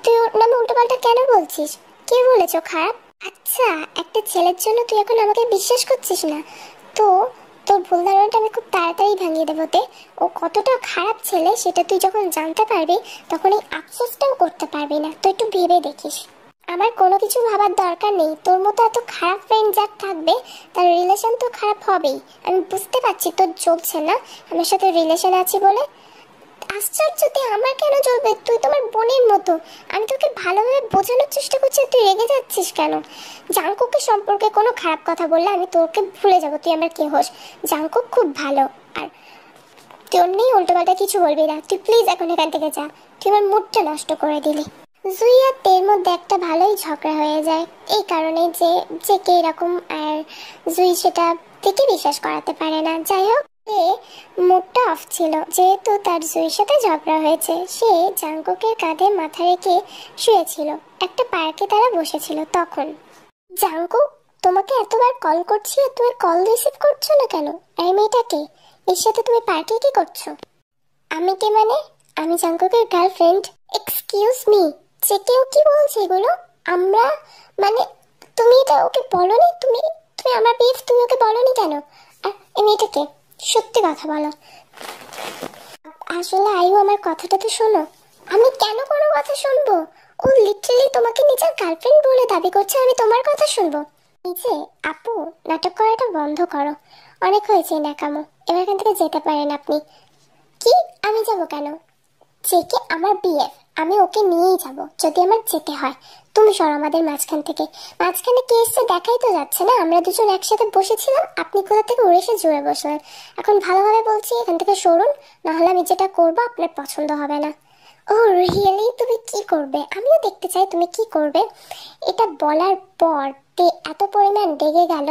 তুই ওর নামে উল্টো পাল্টা কেন বলছিস? কে বলেছো খারাপ? আচ্ছা, একটা ছেলের জন্য তুই এখন আমাকে বিশ্বাস করছিস না? তো তোর ভুল ধারণাটা আমি খুব তাড়াতাড়ি ভাঙিয়ে দেবো তে। ও কতটা খারাপ ছেলে সেটা তুই যখন জানতে পারবি তখন এই আফসোসটাও করতে পারবি না। তো একটু ভেবে দেখিস। আমার কোনো কিছু ভাবার দরকার নেই, তোর মতো এত খারাপ ফ্রেন্ড যার থাকবে তার রিলেশন তো খারাপ হবেই। আমি বুঝতে পারছি তোর চলছে না আমার সাথে রিলেশন আছে বলে। আশ্চর্য, তুই আমার কেন চলবে? তুই তোমার বোনের মতো। আমি তোকে ভালোভাবে বোঝানোর চেষ্টা করছি, তুই রেগে যাচ্ছিস কেন? জাঙ্কুকের সম্পর্কে কোনো খারাপ কথা বললে আমি তোকে ভুলে যাবো তুই আমার কে হোস। জাঙ্কুক খুব ভালো, আর তোর নেই উল্টোপাল্টা কিছু বলবি না। তুই প্লিজ এখন এখান থেকে যা, তুই আমার মুডটা নষ্ট করে দিলি। জুই আর তের মধ্যে একটা ভালোই ঝগড়া হয়ে যায়, এই কারণে যে যে কে এরকম, আর জুই সেটা থেকে বিশ্বাস করাতে পারে না। যাই হোক, মুডটা অফ ছিল, যেহেতু তার জুইয়ের সাথে ঝগড়া হয়েছে। সে জাঙ্কুকের কাঁধে মাথা রেখে শুয়েছিল। একটা পার্কে তারা বসেছিল। তখন জাঙ্কুক, তোমাকে এতবার কল করছি আর তুমি কল রিসিভ করছো না কেন? এই মেয়েটাকে, এর সাথে তুমি পার্কে কি করছো? আমি কে মানে? আমি জাঙ্কুকের গার্লফ্রেন্ড। এক্সকিউজ মি, যে কেউ কি বলছে এগুলো? আমরা মানে, তুমি এটা ওকে বলনি? তুমি তুমি আমার বিফ, তুমি ওকে বলনি কেন? আর এই মেয়েটাকে, সত্যি কথা বলো। আসলে আয়ু, আমার কথাটা তো শোনো। আমি কেন কোনো কথা শুনবো? ও লিটারালি তোমাকে নিজের গার্লফ্রেন্ড বলে দাবি করছে, আমি তোমার কথা শুনবো? এই যে আপু, নাটক করাটা বন্ধ করো। অনেক হয়েছে ন্যাকামো, এবার এখান থেকে যেতে পারেন আপনি। কি? আমি যাব কেন? জেকে আমার বিএফ, আমি ওকে নিয়েই যাব যদি আমার যেতে হয়। তুমি সর আমাদের মাঝখান থেকে। মাঝখানে কে এসছে দেখাই তো যাচ্ছে না। আমরা দুজন একসাথে বসেছিলাম, আপনি কোথা থেকে উড়ে এসে জুড়ে বসলেন। এখন ভালোভাবে বলছি, এখান থেকে সরুন, নাহলে আমি যেটা করবো আপনার পছন্দ হবে না। ও রিয়েলি? তুমি কি করবে? আমিও দেখতে চাই তুমি কি করবে। এটা বলার পর তে এত পরিমাণ রেগে গেল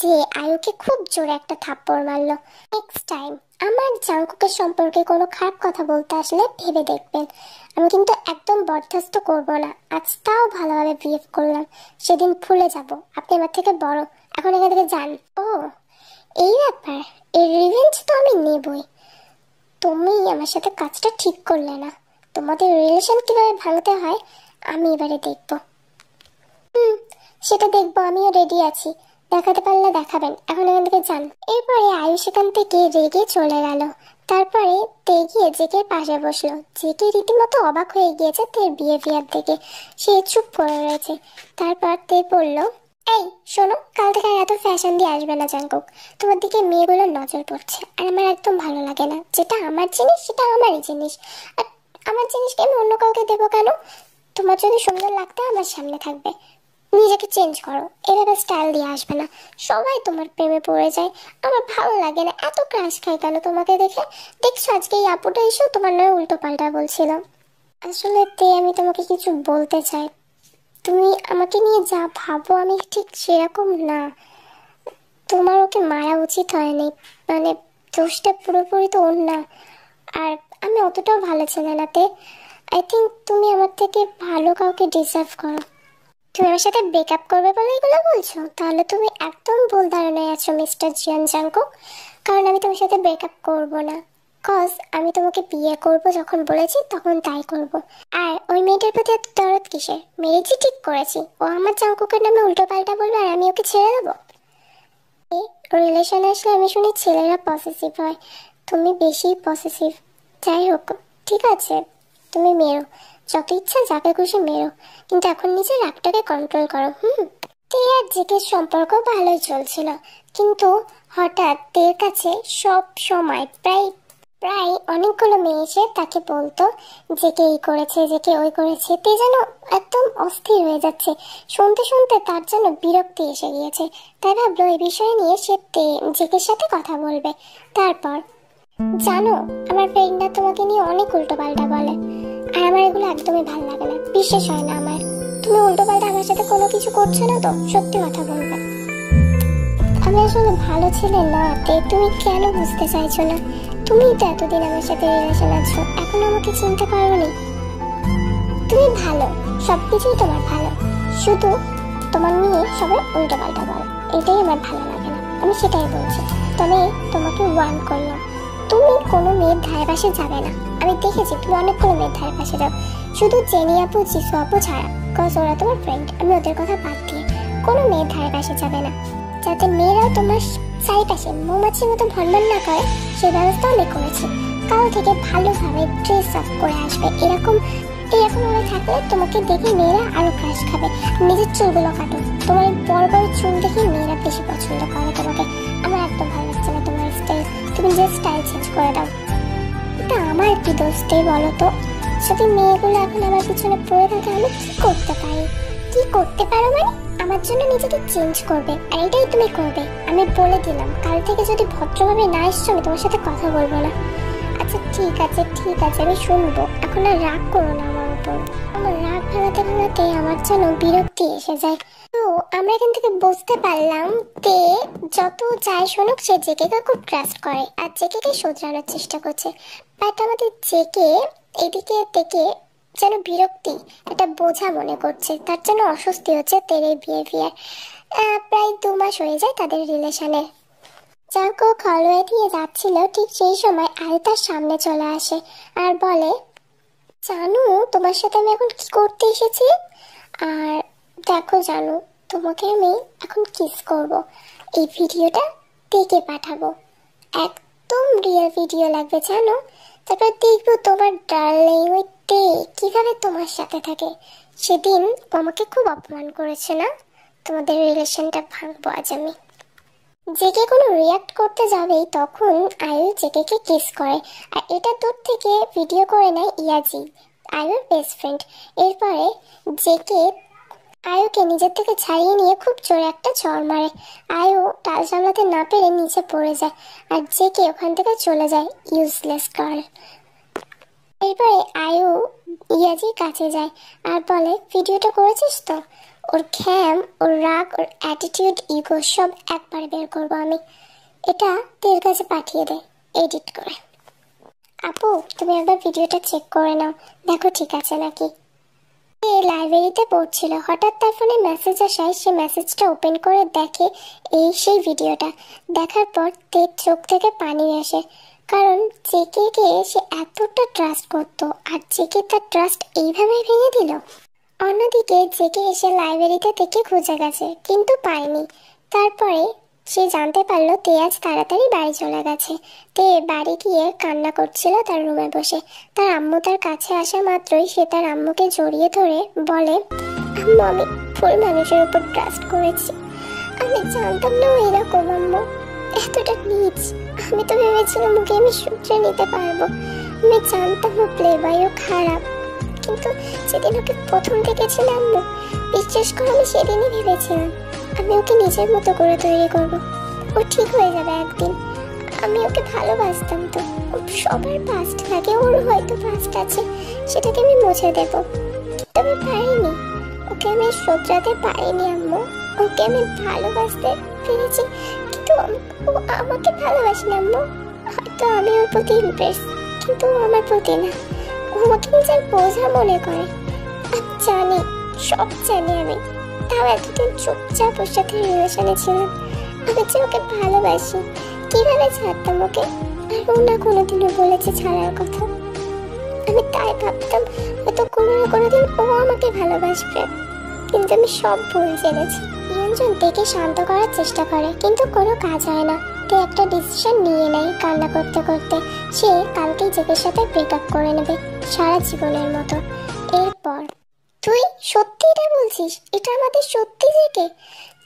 যে আয়ুকে খুব জোরে একটা থাপ্পড় মারলো। নেক্সট টাইম আমার জাঙ্কুকের সম্পর্কে কোনো খারাপ কথা বলতে আসলে ভেবে দেখবেন। আমি কিন্তু একদম বরখাস্ত করব না। আজ তাও ভালোভাবে বিহেভ করলাম, সেদিন ভুলে যাব। আপনি আমার থেকে বড়, এখন এখান থেকে যান। ও এই ব্যাপার, এই রিভেঞ্জ তো আমি নেবই। তুমি আমার সাথে কাজটা ঠিক করলে না। তোমাদের রিলেশন কিভাবে ভাঙতে হয় আমি এবারে দেখব। সেটা দেখবো, আমিও রেডি আছি। দেখাতে পারলে দেখাবেন, এখন এখান থেকে যান। এরপরে আয়ুষ সেখান থেকে রেগে চলে গেল। তারপরে তে গিয়ে জেকের পাশে বসলো। জেকে রীতিমতো অবাক হয়ে গিয়েছে তের বিহেভিয়ার দেখে। সে চুপ করে রয়েছে। তারপর তে বলল, এই শোনো, কাল থেকে আর এত ফ্যাশন দিয়ে আসবে না জাঙ্কুক। তোমার দিকে মেয়েগুলোর নজর পড়ছে, আর আমার একদম ভালো লাগে না। যেটা আমার জিনিস সেটা আমারই জিনিস, আর আমার জিনিসকে আমি অন্য কাউকে দেবো কেন? তোমার যদি সুন্দর লাগতে আমার সামনে থাকবে, নিজেকে চেঞ্জ করো। এভাবে স্টাইল দিয়ে আসবে না, সবাই তোমার প্রেমে পড়ে যায়। আমার ভালো লাগে না, এত ক্রাশ খাই কেন তোমাকে দেখে? দেখছো আজকে এই আপুটা এসেও তোমার নয় উল্টো পাল্টা বলছিল। আসলে তে আমি তোমাকে কিছু বলতে চাই। তুমি আমাকে নিয়ে যা ভাবো আমি ঠিক সেরকম না। তোমার ওকে মারা উচিত হয়নি, মানে দোষটা পুরোপুরি তো ওর না। আর আমি অতটাও ভালো ছেলে না তে। আই থিঙ্ক তুমি আমার থেকে ভালো কাউকে ডিজার্ভ করো। তুমি আমার সাথে ব্রেকআপ করবে বলে এগুলো বলছো? তাহলে তুমি একদম ভুল ধারণায় আছো মিস্টার জিয়ান জাঙ্কুক। কারণ আমি তোমার সাথে ব্রেকআপ করব না। কজ আমি তোমাকে বিয়ে করব যখন বলেছি তখন তাই করব। আর ওই মেয়েটার প্রতি এত দরদ কিসের? মেরেছি ঠিক করেছি। ও আমার জাঙ্কুকের নামে উল্টো পাল্টা বলবে আর আমি ওকে ছেড়ে দেবো? রিলেশনে আসলে আমি শুনি ছেলেরা পসেসিভ হয়। তুমি বেশি পসেসিভ। যাই হোক, ঠিক আছে, তুমি মেরো, যত ইচ্ছা যাকে খুশি মেরো, কিন্তু এখন নিজের রাগটাকে কন্ট্রোল করো। তে আর জেকের সম্পর্ক ভালোই চলছিল, কিন্তু হঠাৎ তের কাছে সব সময় প্রায় প্রায় অনেকগুলো মেয়ে এসে তাকে বলতো জেকে এই করেছে, জেকে ওই করেছে। তে যেন একদম অস্থির হয়ে যাচ্ছে। শুনতে শুনতে তার যেন বিরক্তি এসে গিয়েছে। তাই ভাবলো এই বিষয় নিয়ে সে জেকের সাথে কথা বলবে। তারপর, জানো আমার ফ্রেন্ডরা তোমাকে নিয়ে অনেক উল্টো পাল্টা বলে, আর আমার এগুলো একদমই ভালো লাগে না, বিশ্বাস হয় না আমার। তুমি উল্টো পাল্টা আমার সাথে কোনো কিছু করছো না তো? সত্যি কথা বলবে। আমি আসলে ভালো ছেলে না তে, তুমি কেন বুঝতে চাইছো না? তুমি তো এতদিন আমার সাথে রিলেশন আছো, এখন আমাকে চিনতে পারোনি। তুমি ভালো, সবকিছুই তোমার ভালো, শুধু তোমার নিয়ে সবাই উল্টো পাল্টা বলে, এটাই আমার ভালো লাগে না। আমি সেটাই বলছি। তবে তোমাকে ওয়ার্ন করলাম, তুমি কোনো মেয়ের ধারে পাশে যাবে না। আমি দেখেছি তুমি অনেকগুলো মেয়ের ধারে পাশে যাও, শুধু জেনি আপু জিসু আপু ছাড়া, কজ ওরা তোমার ফ্রেন্ড। আমি ওদের কথা বাদ দিয়ে কোনো মেয়ের ধারে পাশে যাবে না, যাতে মেয়েরাও তোমার চারিপাশে মৌমাছির মতো ভনভন না করে, সেই ব্যবস্থা আমি করেছি। কাল থেকে ভালোভাবে ড্রেস আপ করে আসবে। এরকম ভাবে থাকলে তোমাকে দেখে মেয়েরা আরো ক্রাশ খাবে। নিজের চুলগুলো কাটো, তোমার বড় বড় চুল দেখে মেয়েরা বেশি পছন্দ করে তোমাকে। আমার একদম ভালো লাগছে না তোমার স্টাইল, তুমি যে স্টাইল চেঞ্জ করে দাও। এটা আমার কি দোষটাই বলো তো? যদি মেয়েগুলো এখন আমার পিছনে পড়ে থাকে, আমি কি করতে পারি? কি করতে পারো মানে? আমার জন্য নিজেকে চেঞ্জ করবে, আর এটাই তুমি করবে। আমি বলে দিলাম, কাল থেকে যদি ভদ্রভাবে না এসছো আমি তোমার সাথে কথা বলবো না। আচ্ছা ঠিক আছে, ঠিক আছে, আমি শুনবো। এখন আর রাগ করো না আমার উপর। মতন। আমার রাগ ভাঙাতে ভাঙাতে আমার যেন বিরক্তি এসে যায়। তো আমরা এখান থেকে বুঝতে পারলাম তে যত যাই শুনুক সে জেকেকে খুব ট্রাস্ট করে আর জেকেকে শোধরানোর চেষ্টা করছে। বাট আমাদের জেকে এদিকে থেকে যেন বিরক্তি একটা বোঝা মনে করছে, তার জন্য অস্বস্তি হচ্ছে তের এই বিহেভিয়ার। প্রায় 2 মাস হয়ে যায় তাদের রিলেশনে। জাঙ্কো খালওয়ে দিয়ে যাচ্ছিল, ঠিক সেই সময় আয়ু তার সামনে চলে আসে আর বলে, জানু তোমার সাথে আমি এখন কি করতে এসেছি? আর দেখো জানু, তোমাকে আমি এখন কিস করব। এই ভিডিওটা দেখে পাঠাবো, একদম রিয়েল ভিডিও লাগবে জানো। তারপর দেখবো তোমার ডার্লিং ওই তে কিভাবে তোমার সাথে থাকে। সেদিন আমাকে খুব অপমান করেছে না, তোমাদের রিলেশনটা ভাঙবো আজ আমি। জেকে কোনো রিয়াক্ট করতে যাবেই তখন আয়ু জেকেকে কিস করে, আর এটা দূর থেকে ভিডিও করে নেয় ইয়াজি, আয়ুর বেস্ট ফ্রেন্ড। এরপরে জেকে আয়ুকে নিজের থেকে ছাড়িয়ে নিয়ে খুব জোরে একটা চড় মারে। আয়ু টাল সামলাতে না পেরে নিচে পড়ে যায় আর জেকে ওখান থেকে চলে যায়, ইউজলেস গার্ল। এরপরে আয়ু ইয়াজির কাছে যায় আর বলে, ভিডিওটা করেছিস তো? ওর ঘ্যাম, ওর রাগ, ওর অ্যাটিটিউড, ইগো সব একবারে বের করবো আমি। এটা তের কাছে পাঠিয়ে দে এডিট করে। আপু তুমি একবার ভিডিওটা চেক করে নাও, দেখো ঠিক আছে নাকি। লাইব্রেরিতে পড়ছিল, হঠাৎ তার ফোনে মেসেজ আসায় সে মেসেজটা ওপেন করে দেখে এই সেই ভিডিওটা। দেখার পর তের চোখ থেকে পানি আসে, কারণ জেকে সে এতটা ট্রাস্ট করতো আর জেকে তার ট্রাস্ট এইভাবে ভেঙে দিল। অন্যদিকে জেকে এসে লাইব্রেরিতে থেকে খুঁজে গেছে কিন্তু পায়নি। তারপরে সে জানতে পারলো তে আজ তাড়াতাড়ি বাড়ি চলে গেছে। তে বাড়ি গিয়ে কান্না করছিল তার রুমে বসে। তার আম্মু তার কাছে আসা মাত্রই সে তার আম্মুকে জড়িয়ে ধরে বলে, আম্মু আমি ভুল মানুষের উপর ট্রাস্ট করেছি, আমি জানতাম না ও এরকম, আম্মু এতটা নিচ। আমি তো ভেবেছিলাম ওকে আমি শুধরে নিতে পারবো, আমি জানতাম ও প্লে বয়, ও খারাপ। কিন্তু সেদিন ওকে প্রথম দেখেছিলাম, বিশ্বাস করে আমি সেদিনই ভেবেছিলাম আমি ওকে নিজের মতো করে তৈরি করব, ও ঠিক হয়ে যাবে একদিন। আমি ওকে ভালোবাসতাম, তো সবার পাস্ট থাকে, ওর হয়তো পাস্ট আছে, সেটাকে আমি মুছে দেব, কিন্তু আমি পারিনি, ওকে আমি শোধরাতে পারিনি আম্মু। ওকে আমি ভালোবাসতে পেরেছি কিন্তু ও আমাকে ভালোবাসে না আম্মু। হয়তো আমি ওর প্রতি ইমপ্রেস, কিন্তু ও আমার প্রতি না, ও আমাকে নিজের বোঝা মনে করে। আমি জানি, সব জানি আমি, তাও এতদিন চুপচাপ ওর সাথে রিলেশনে ছিলাম। আমি যে ওকে ভালোবাসি, কিভাবে ছাড়তাম ওকে? আর ও না কোনোদিনও বলেছে ছাড়ার কথা। আমি তাই ভাবতাম হয়তো কোনো না কোনোদিন ও আমাকে ভালোবাসবে, কিন্তু আমি সব ভুল জেনেছি। ইয়ঞ্জন তেকে শান্ত করার চেষ্টা করে কিন্তু কোনো কাজ হয় না। তে একটা ডিসিশন নিয়ে নেয় কান্না করতে করতে, সে কালকেই জেকের সাথে ব্রেকআপ করে নেবে সারা জীবনের মতো। এরপর, তুই সত্যি এটা বলছিস? এটা আমাদের সত্যি জেকে?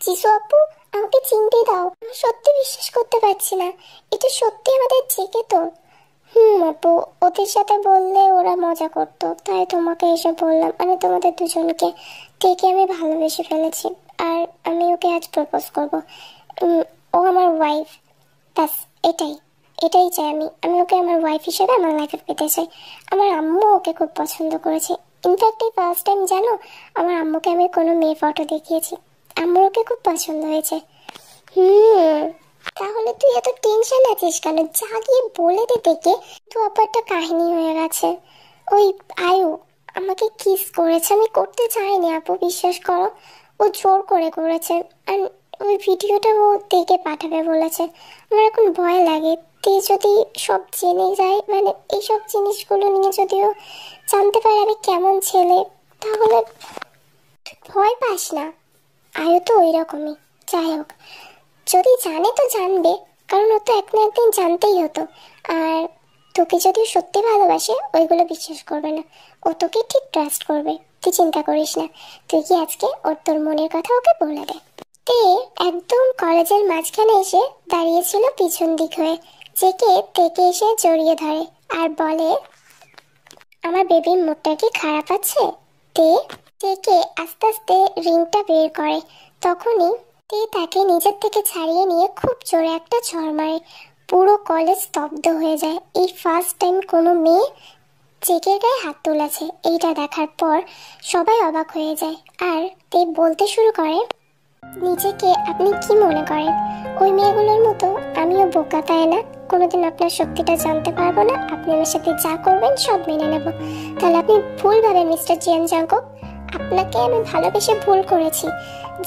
জিসু আপু আমাকে চিনতে দাও, আমি সত্যি বিশ্বাস করতে পারছি না, এটা সত্যি আমাদের জেকে তো? আপু ওদের সাথে বললে ওরা মজা করতো, তাই তোমাকে এসে বললাম, মানে তোমাদের দুজনকে। তেকে আমি ভালোবেসে ফেলেছি আর আমি ওকে আজ প্রপোজ করব। ও আমার ওয়াইফ, ব্যাস এটাই এটাই চাই আমি। আমি ওকে আমার ওয়াইফ হিসেবে আমার লাইফে পেতে চাই। আমার আম্মু ওকে খুব পছন্দ করেছে। ইনফ্যাক্ট এই ফার্স্ট টাইম জানো, আমার আম্মুকে আমি কোনো মেয়ে ফটো দেখিয়েছি, আম্মুর ওকে খুব পছন্দ হয়েছে। তাহলে তুই এত টেনশন আছিস কেন? যা গিয়ে বলে দে দেখে। তো একটা কাহিনী হয়ে গেছে। ওই আয়ু আমাকে কিস করেছে, আমি করতে চাইনি আপু, বিশ্বাস করো, ও জোর করে করেছে। আর ওই ভিডিওটা ও দেখে পাঠাবে বলেছে। আমার এখন ভয় লাগে, তে যদি সব জেনে যায়, মানে এইসব জিনিসগুলো নিয়ে যদিও জানতে পারে আমি কেমন ছেলে, তাহলে ভয় পাস না। আয়ু তো ওই রকমই, যাই হোক, যদি জানে তো জানবে, কারণ ও তো এক না একদিন জানতেই হতো। আর তোকে যদি সত্যি ভালোবাসে ওইগুলো বিশ্বাস করবে না, ও তোকে ঠিক ট্রাস্ট করবে, তুই চিন্তা করিস না। তুই কি আজকে ওর তোর মনের কথা ওকে বলে দে। তে একদম কলেজের মাঝখানে এসে দাঁড়িয়েছিল পিছন দিক হয়ে। জেকে তেকে এসে জড়িয়ে ধরে আর বলে, আমার বেবির মুডটা কি খারাপ আছে? তেকে আস্তে আস্তে রিংটা বের করে, তখনই তে তাকে নিজের থেকে ছাড়িয়ে নিয়ে খুব জোরে একটা চড় মারে। পুরো কলেজ স্তব্ধ হয়ে যায়। এই ফার্স্ট টাইম কোনো মেয়ে চেকের গায়ে হাত তুলেছে। এইটা দেখার পর সবাই অবাক হয়ে যায়। আর দেব বলতে শুরু করে, নিজেকে আপনি কি মনে করেন ওই মেয়েগুলোর মতো আমিও বোকা, তাই না? কোনোদিন আপনার শক্তিটা জানতে পারবো না। আপনি আমার সাথে যা করবেন সব মেনে নেব। তাহলে আপনি ভুল ভাবেন মিস্টার জিয়ান জাঙ্কুক। আপনাকে আমি ভালোবেসে ভুল করেছি।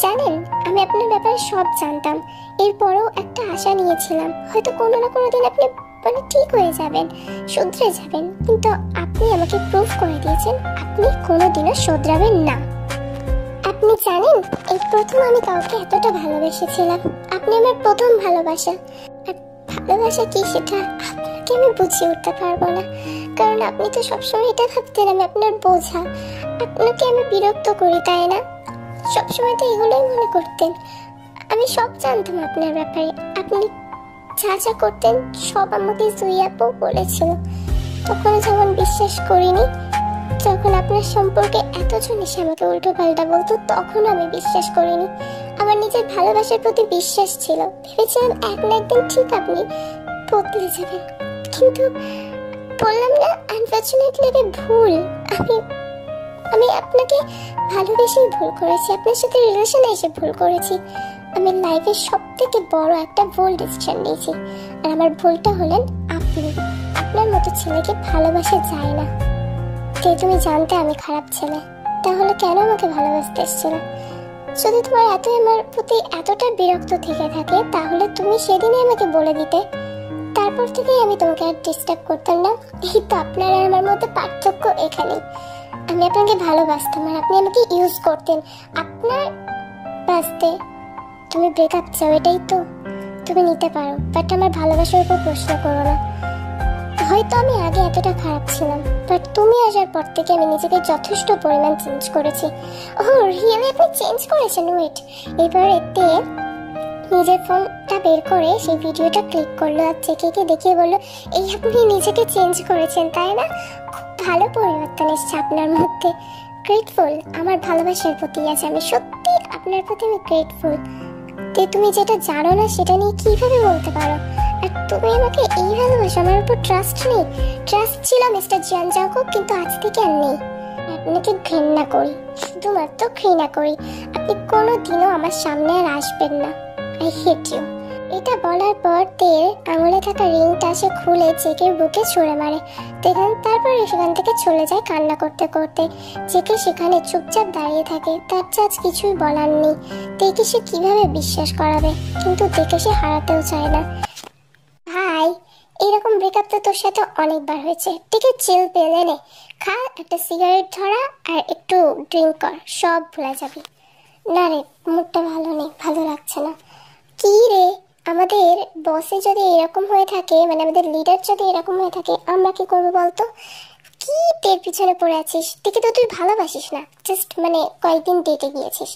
জানেন, আমি আপনার ব্যাপারে সব জানতাম। এরপরেও একটা আশা নিয়েছিলাম হয়তো কোনো না কোনো দিন আপনি মানে ঠিক হয়ে যাবেন, শুধরে যাবেন। কিন্তু আপনি আমাকে প্রুফ করে দিয়েছেন আপনি কোনোদিনও শুধরাবেন না। আপনি জানেন, এই প্রথম আমি কাউকে এতটা ভালোবেসেছিলাম। আপনি আমার প্রথম ভালোবাসা। আর ভালোবাসা কি সেটা আপনাকে আমি বুঝিয়ে উঠতে পারবো না, কারণ আপনি তো সবসময় এটা ভাবতেন আমি আপনার বোঝা, আপনাকে আমি বিরক্ত করি, তাই না? সবসময় তো এগুলোই মনে করতেন। আমি সব জানতাম আপনার ব্যাপারে। আপনি যা যা করতেন সব আমাকে জুই আপু বলেছিল। তখন যেমন বিশ্বাস করিনি, যখন আপনার সম্পর্কে এতজন এসে আমাকে উল্টো পাল্টা বলতো তখন আমি বিশ্বাস করিনি। আমার নিজের ভালোবাসার প্রতি বিশ্বাস ছিল, ভেবেছিলাম এক না একদিন ঠিক আপনি বদলে যাবেন। কিন্তু বললাম না, আনফরচুনেটলি এটা ভুল। আমি আমি আপনাকে ভালোবেসেই ভুল করেছি, আপনার সাথে রিলেশনে এসে ভুল করেছি। আমি লাইফের সব থেকে বড় একটা ভুল ডিসিশন নিয়েছি। আর আমার ভুলটা হলেন আপনি। আপনার মতো ছেলেকে ভালোবাসা যায় না। তুমি জানতে আমি খারাপ ছেলে, তাহলে কেন আমাকে ভালোবাসতে এসেছিল? যদি তোমার আমার প্রতি এতটা বিরক্ত থেকে থাকে তাহলে তুমি সেদিনই আমাকে বলে দিতে। তারপর থেকেই আমি তোমাকে আর ডিস্টার্ব করতাম না। এই তো আপনার আর আমার মধ্যে পার্থক্য এখানেই। আমি আপনাকে ভালোবাসতাম আর আপনি আমাকে ইউজ করতেন আপনার বাঁচতে। তুমি ব্রেকআপ চাও, এটাই তো? তুমি নিতে পারো, বাট আমার ভালোবাসার উপর প্রশ্ন করো না। হয়তো আমি আগে এতটা খারাপ ছিলাম, বাট তুমি আসার পর থেকে আমি নিজেকে যথেষ্ট পরিমাণ চেঞ্জ করেছি। ও রিয়েলি আপনি চেঞ্জ করেছেন? ওয়েট। এবার এতে নিজের ফোনটা বের করে সেই ভিডিওটা ক্লিক করলো আর চেকে দেখিয়ে বললো, এই আপনি নিজেকে চেঞ্জ করেছেন, তাই না? খুব ভালো পরিবর্তন এসেছে আপনার মধ্যে। গ্রেটফুল আমার ভালোবাসার প্রতি আছে। আমি সত্যি আপনার প্রতি আমি গ্রেটফুল। তুমি যেটা জানো না সেটা নিয়ে কিভাবে বলতে পারো? আর তুমি আমাকে এই ভালোবাসো, আমার উপর ট্রাস্ট নেই? ট্রাস্ট ছিল মিস্টার জিয়ান জাঙ্কুক, কিন্তু আজ থেকে আর নেই। আপনাকে ঘৃণা করি, শুধুমাত্র ঘৃণা করি। আপনি কোনোদিনও আমার সামনে আর আসবেন না। I hate you. এটা বলার পর তের আঙুলে থাকা রিংটা সে খুলে জেকের বুকে ছুঁড়ে মারে। তারপরে সেখান থেকে চলে যায় কান্না করতে করতে। জেকে সেখানে চুপচাপ দাঁড়িয়ে থাকে, তার আজ কিছুই বলার নেই। তেকে সে কিভাবে বিশ্বাস করাবে, কিন্তু দেখে সে হারাতেও চায় না। ভাই, এইরকম ব্রেকআপ তো তোর সাথে অনেকবার হয়েছে। টিকে চিল পেলে নে, খা একটা সিগারেট ধরা আর একটু ড্রিঙ্ক কর, সব ভুলে যাবি। না রে, মুডটা ভালো নেই, ভালো লাগছে না। কি রে, আমাদের বসে যদি এরকম হয়ে থাকে, মানে আমাদের লিডার যদি এরকম হয়ে থাকে, আমরা কি করবো বলতো? কি তের পিছনে পড়ে আছিস? টিকে তো তুই ভালোবাসিস না, জাস্ট মানে কয়েকদিন ডেটে গিয়েছিস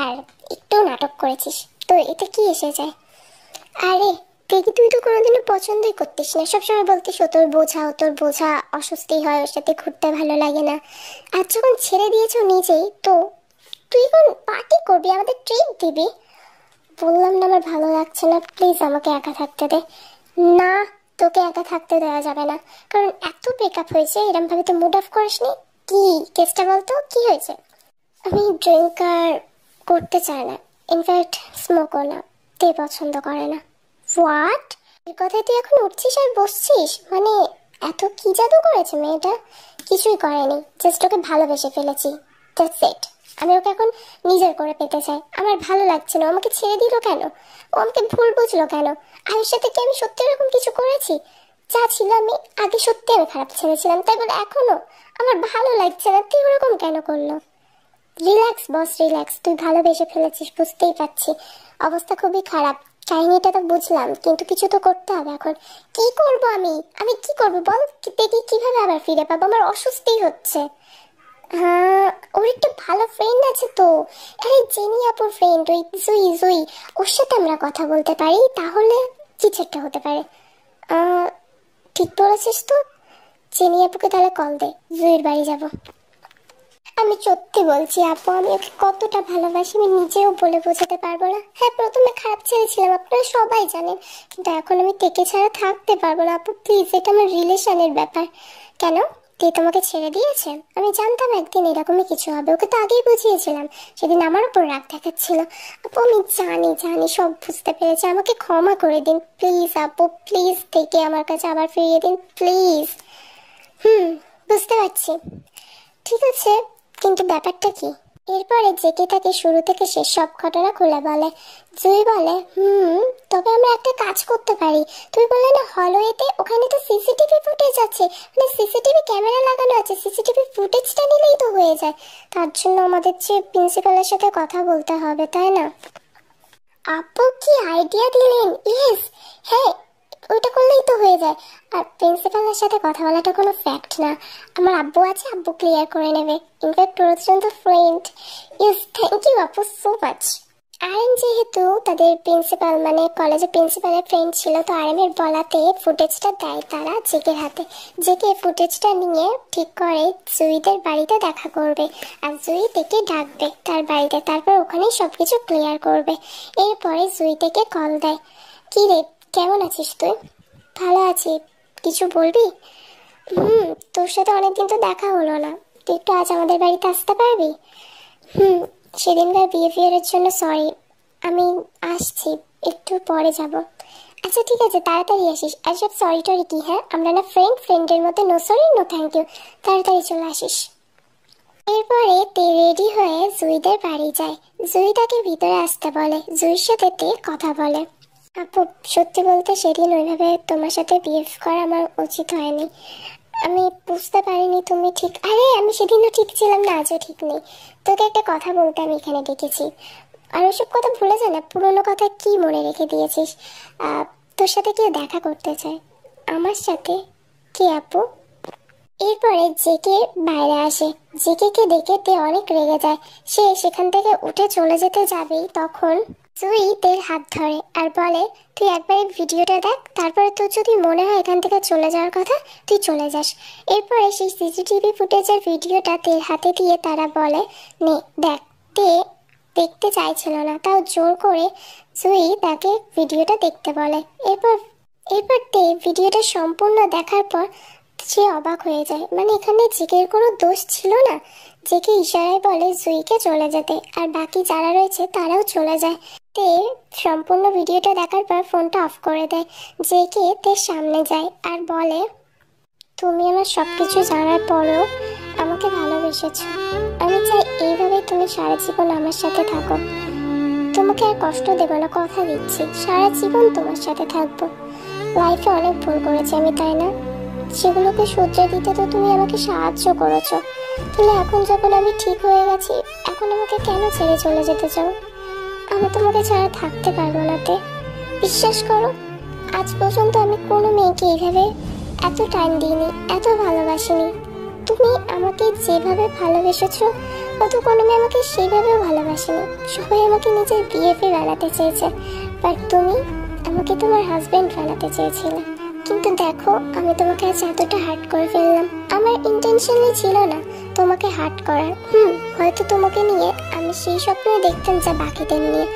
আর একটু নাটক করেছিস, তো এতে কি এসে যায়? আরে দেখি, তুই তো কোনোদিনও পছন্দই করতিস না, সবসময় বলতিস ও তোর বোঝা, অস্বস্তি হয়, ওর সাথে ঘুরতে ভালো লাগে না। আর যখন ছেড়ে দিয়েছো নিজেই, তো তুই এখন পার্টি করবি, আমাদের ট্রিট দিবি। বললাম না আমার ভালো লাগছে না, প্লিজ আমাকে একা থাকতে দে। না, তোকে একা থাকতে দেওয়া যাবে না, কারণ এত ব্রেকআপ হয়েছে, এরকম ভাবে তো মুড অফ করিসনি। কি কেসটা বলতো, কি হয়েছে? আমি ড্রিঙ্ক আর করতে চাই না, ইনফ্যাক্ট স্মোকও না। তে পছন্দ করে না। হোয়াট? এই কথায় তুই এখন উঠছিস আর বসছিস? মানে এত কি জাদু করেছে মেয়েটা? কিছুই করেনি, জাস্ট ওকে ভালোবেসে ফেলেছি, দ্যাটস ইট। আমি ওকে এখন নিজের করে পেতে চাই। আমার ভালো লাগছে না, আমাকে ছেড়ে দিল কেন? ও আমাকে ভুল বুঝলো কেন? আয়ের সাথে কি আমি সত্যি এরকম কিছু করেছি? যা ছিল আমি আগে, সত্যি আমি খারাপ ছেড়েছিলাম, তাই বলে এখনো আমার ভালো লাগছে না। তুই ওরকম কেন করলো? Relax boss, relax. তুই ভালোবেসে ফেলেছিস, বুঝতেই পারছি, অবস্থা খুবই খারাপ। কাহিনীটা তো বুঝলাম, কিন্তু কিছু তো করতে হবে এখন। কি করব আমি কি করবো বল? দেখি কিভাবে আবার ফিরে পাবো, আমার অস্বস্তি হচ্ছে। হ্যাঁ, ওর একটা ভালো ফ্রেন্ড আছে তো, আরে জেনি আপুর ফ্রেন্ড, ওই জুই, ওর সাথে আমরা কথা বলতে পারি, তাহলে কিছু একটা হতে পারে। ঠিক বলেছিস তো, জেনি আপুকে তাহলে কল দে, জুইয়ের বাড়ি যাব। আমি সত্যি বলছি আপু, আমি ওকে কতটা ভালোবাসি আমি নিজেও বলে বোঝাতে পারবো না। হ্যাঁ, প্রথমে খারাপ ছেড়েছিলাম, আপনারা সবাই জানেন, কিন্তু এখন আমি তেকে ছাড়া থাকতে পারবো না আপু, প্লিজ। এটা আমার রিলেশনের ব্যাপার। কেন? তে তোমাকে ছেড়ে দিয়েছে? আমি জানতাম একদিন এরকমই কিছু হবে, ওকে তো আগেই বুঝিয়েছিলাম। সেদিন আমার উপর রাগ দেখাচ্ছিল। আপু আমি জানি জানি, সব বুঝতে পেরেছি, আমাকে ক্ষমা করে দিন প্লিজ আপু, প্লিজ থেকে আমার কাছে আবার ফিরিয়ে দিন প্লিজ। বুঝতে পারছি, ঠিক আছে, কিন্তু ব্যাপারটা কি? এরপরে জেকে তাকে শুরু থেকে শেষ সব ঘটনা খুলে বলে। জুই বলে তবে আমরা একটা কাজ করতে পারি। তুই বললে না হলওয়েতে, ওখানে তো সিসিটিভি ফুটেজ আছে, মানে সিসিটিভি ক্যামেরা লাগানো আছে, সিসিটিভি ফুটেজটা নিলেই তো হয়ে যায়। তার জন্য আমাদের যে প্রিন্সিপালের সাথে কথা বলতে হবে, তাই না? আপু কি আইডিয়া দিলেন! ইয়েস, হ্যাঁ, ওইটা করলেই তো হয়ে যায়। আর প্রিন্সিপালের সাথে কথা বলাটা কোনো ফ্যাক্ট না, আমার আব্বু আছে, আব্বু ক্লিয়ার করে নেবে। ইনফ্যাক্ট ওর তো ফ্রেন্ড। ইয়েস, থ্যাংক ইউ আপু সো মাচ। আরএম যেহেতু তাদের প্রিন্সিপাল মানে কলেজের প্রিন্সিপালের ফ্রেন্ড ছিল, তো আরএম এর বলাতে ফুটেজটা দেয় তারা জেকের হাতে। জেকে ফুটেজটা নিয়ে ঠিক করে জুইদের বাড়িতে দেখা করবে, আর জুই থেকে ডাকবে তার বাড়িতে, তারপর ওখানেই সবকিছু ক্লিয়ার করবে। এরপরে জুই থেকে কল দেয়। কি রে, কেমন আছিস তুই? ভালো আছি, কিছু বলবি? তোর সাথে অনেকদিন তো দেখা হলো না, তুই একটু আজ আমাদের বাড়িতে আসতে পারবি? সেদিনকার বিহেভিয়ারের জন্য সরি, আমি আসছি, একটু পরে যাব। আচ্ছা ঠিক আছে, তাড়াতাড়ি আসিস। আর সব সরি টরি কি, হ্যাঁ আমরা না ফ্রেন্ডের মধ্যে, no sorry no thank you, তাড়াতাড়ি চলে আসিস। এরপরে তে রেডি হয়ে জুইদের বাড়ি যায়। জুই তাকে ভিতরে আসতে বলে, জুইর সাথে তে কথা বলে। আপু সত্যি বলতে সেদিন ওইভাবে তোমার সাথে বিহেভ করা আমার উচিত হয়নি, আমি বুঝতে পারিনি তুমি ঠিক। আরে আমি সেদিনও ঠিক ছিলাম না, আজও ঠিক নেই। তোকে একটা কথা বলতে আমি এখানে ডেকেছি, আর ওসব কথা ভুলে যা না, পুরোনো কথা কি মনে রেখে দিয়েছিস? তোর সাথে কেউ দেখা করতে চায়। আমার সাথে? কে আপু? এরপরে জেকে বাইরে আসে। জেকে দেখে তে অনেক রেগে যায়। সে সেখান থেকে উঠে চলে যেতে যাবেই তখন জুই তের হাত ধরে আর বলে, তুই একবার এই ভিডিওটা দেখ, তারপরে তোর যদি মনে হয় এখান থেকে চলে যাওয়ার কথা, তুই চলে যাস। এরপরে সেই সিসিটিভি ফুটেজের ভিডিওটা তের হাতে দিয়ে তারা বলে, নে দেখ। তে দেখতে চাইছিল না, তাও জোর করে জুই তাকে ভিডিওটা দেখতে বলে। এরপর তে ভিডিওটা সম্পূর্ণ দেখার পর সে অবাক হয়ে যায়, মানে এখানে জেকের কোনো দোষ ছিল না। জেকে ইশারায় বলে জুইকে চলে যেতে, আর বাকি যারা রয়েছে তারাও চলে যায়। তে সম্পূর্ণ ভিডিওটা দেখার পর ফোনটা অফ করে দেয়। জেকে তের সামনে যায় আর বলে, তুমি আমার সবকিছু জানার পরও আমাকে ভালোবেসেছ। আমি চাই এইভাবে তুমি সারা জীবন আমার সাথে থাকো। তোমাকে আর কষ্ট দেব না, কথা দিচ্ছি, সারা জীবন তোমার সাথে থাকবো। লাইফে অনেক ভুল করেছি আমি, তাই না? সেগুলোকে শুধরে দিতে তো তুমি আমাকে সাহায্য করেছো, তাহলে এখন যখন আমি ঠিক হয়ে গেছি, এখন আমাকে কেন ছেড়ে চলে যেতে চাও? আমি তোমাকে ছাড়া থাকতে পারবো না তে। বিশ্বাস করো, আজ পর্যন্ত আমি কোনো মেয়েকে এইভাবে এত টাইম দিইনি, এত ভালোবাসিনি। তুমি আমাকে যেভাবে ভালোবেসেছো, অত কোনো মেয়ে আমাকে সেভাবেও ভালোবাসেনি। সবাই আমাকে নিজের বিএফে বানাতে চেয়েছে, বাট তুমি আমাকে তোমার হাজবেন্ড বানাতে চেয়েছিলে। কিন্তু দেখো, আমি তোমাকে আজ এতটা হার্ট করে ফেললাম। আমার ইন্টেনশনই ছিল না তোমাকে হার্ট করার। হয়তো তোমাকে নিয়ে আমি সেই স্বপ্ন দেখতাম যা বাকিদের নিয়ে,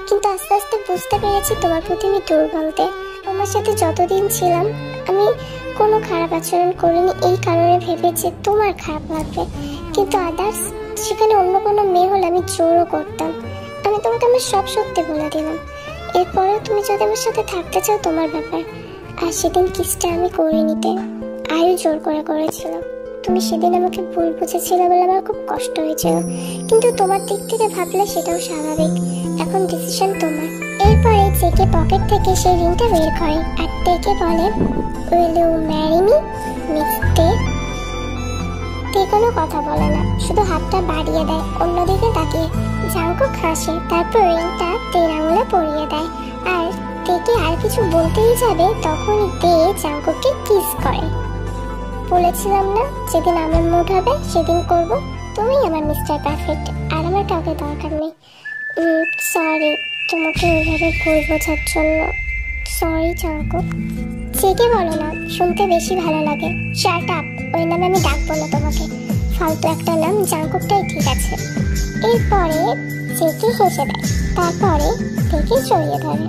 কিন্তু আস্তে আস্তে বুঝতে পেরেছি তোমার প্রতি আমি দুর্বলতে। তোমার সাথে যতদিন ছিলাম আমি কোনো খারাপ আচরণ করিনি, এই কারণে ভেবেছি তোমার খারাপ লাগবে, কিন্তু আদার্স সেখানে অন্য কোনো মেয়ে হলে আমি জোরও করতাম। আমি তোমাকে আমার সব সত্যি বলে দিলাম। এরপরেও তুমি যদি আমার সাথে থাকতে চাও, তোমার ব্যাপার। আর সেদিন কিসটা আমি করে নিতে আয়ু জোর করে করেছিল। তুমি সেদিন আমাকে ভুল বুঝেছিলে বলে আমার খুব কষ্ট হয়েছিল, কিন্তু তোমার দিক থেকে ভাবলে সেটাও স্বাভাবিক। এখন ডিসিশন তোমার। এরপরে জেকে পকেট থেকে সেই রিংটা বের করে আর তেকে বলে, will you marry me miss তে? তে কোনো কথা বলে না, শুধু হাতটা বাড়িয়ে দেয় অন্যদিকে তাকিয়ে। জাঙ্কুক হাসে, তারপর রিংটা তের আঙুলে পরিয়ে দেয়। আর তেকে আর কিছু বলতেই যাবে, তখনই তে জাঙ্কুককে কিস করে। বলেছিলাম না, যেদিন আমার মুড হবে সেদিন করব। তুমি আমার মিস্টার পারফেক্ট, আর আমার কাউকে দরকার নেই। সরি তোমাকে ওইভাবে ভুল বোঝার জন্য, সরি জাঙ্কুক। জেকে বলো না, শুনতে বেশি ভালো লাগে। শার্ট আপ, ওই নামে আমি ডাকবো না তোমাকে, ফালতু একটা নাম, জাঙ্কুকটাই ঠিক আছে। এরপরে জেকে হেসে দেয়, তারপরে থেকে জড়িয়ে ধরে।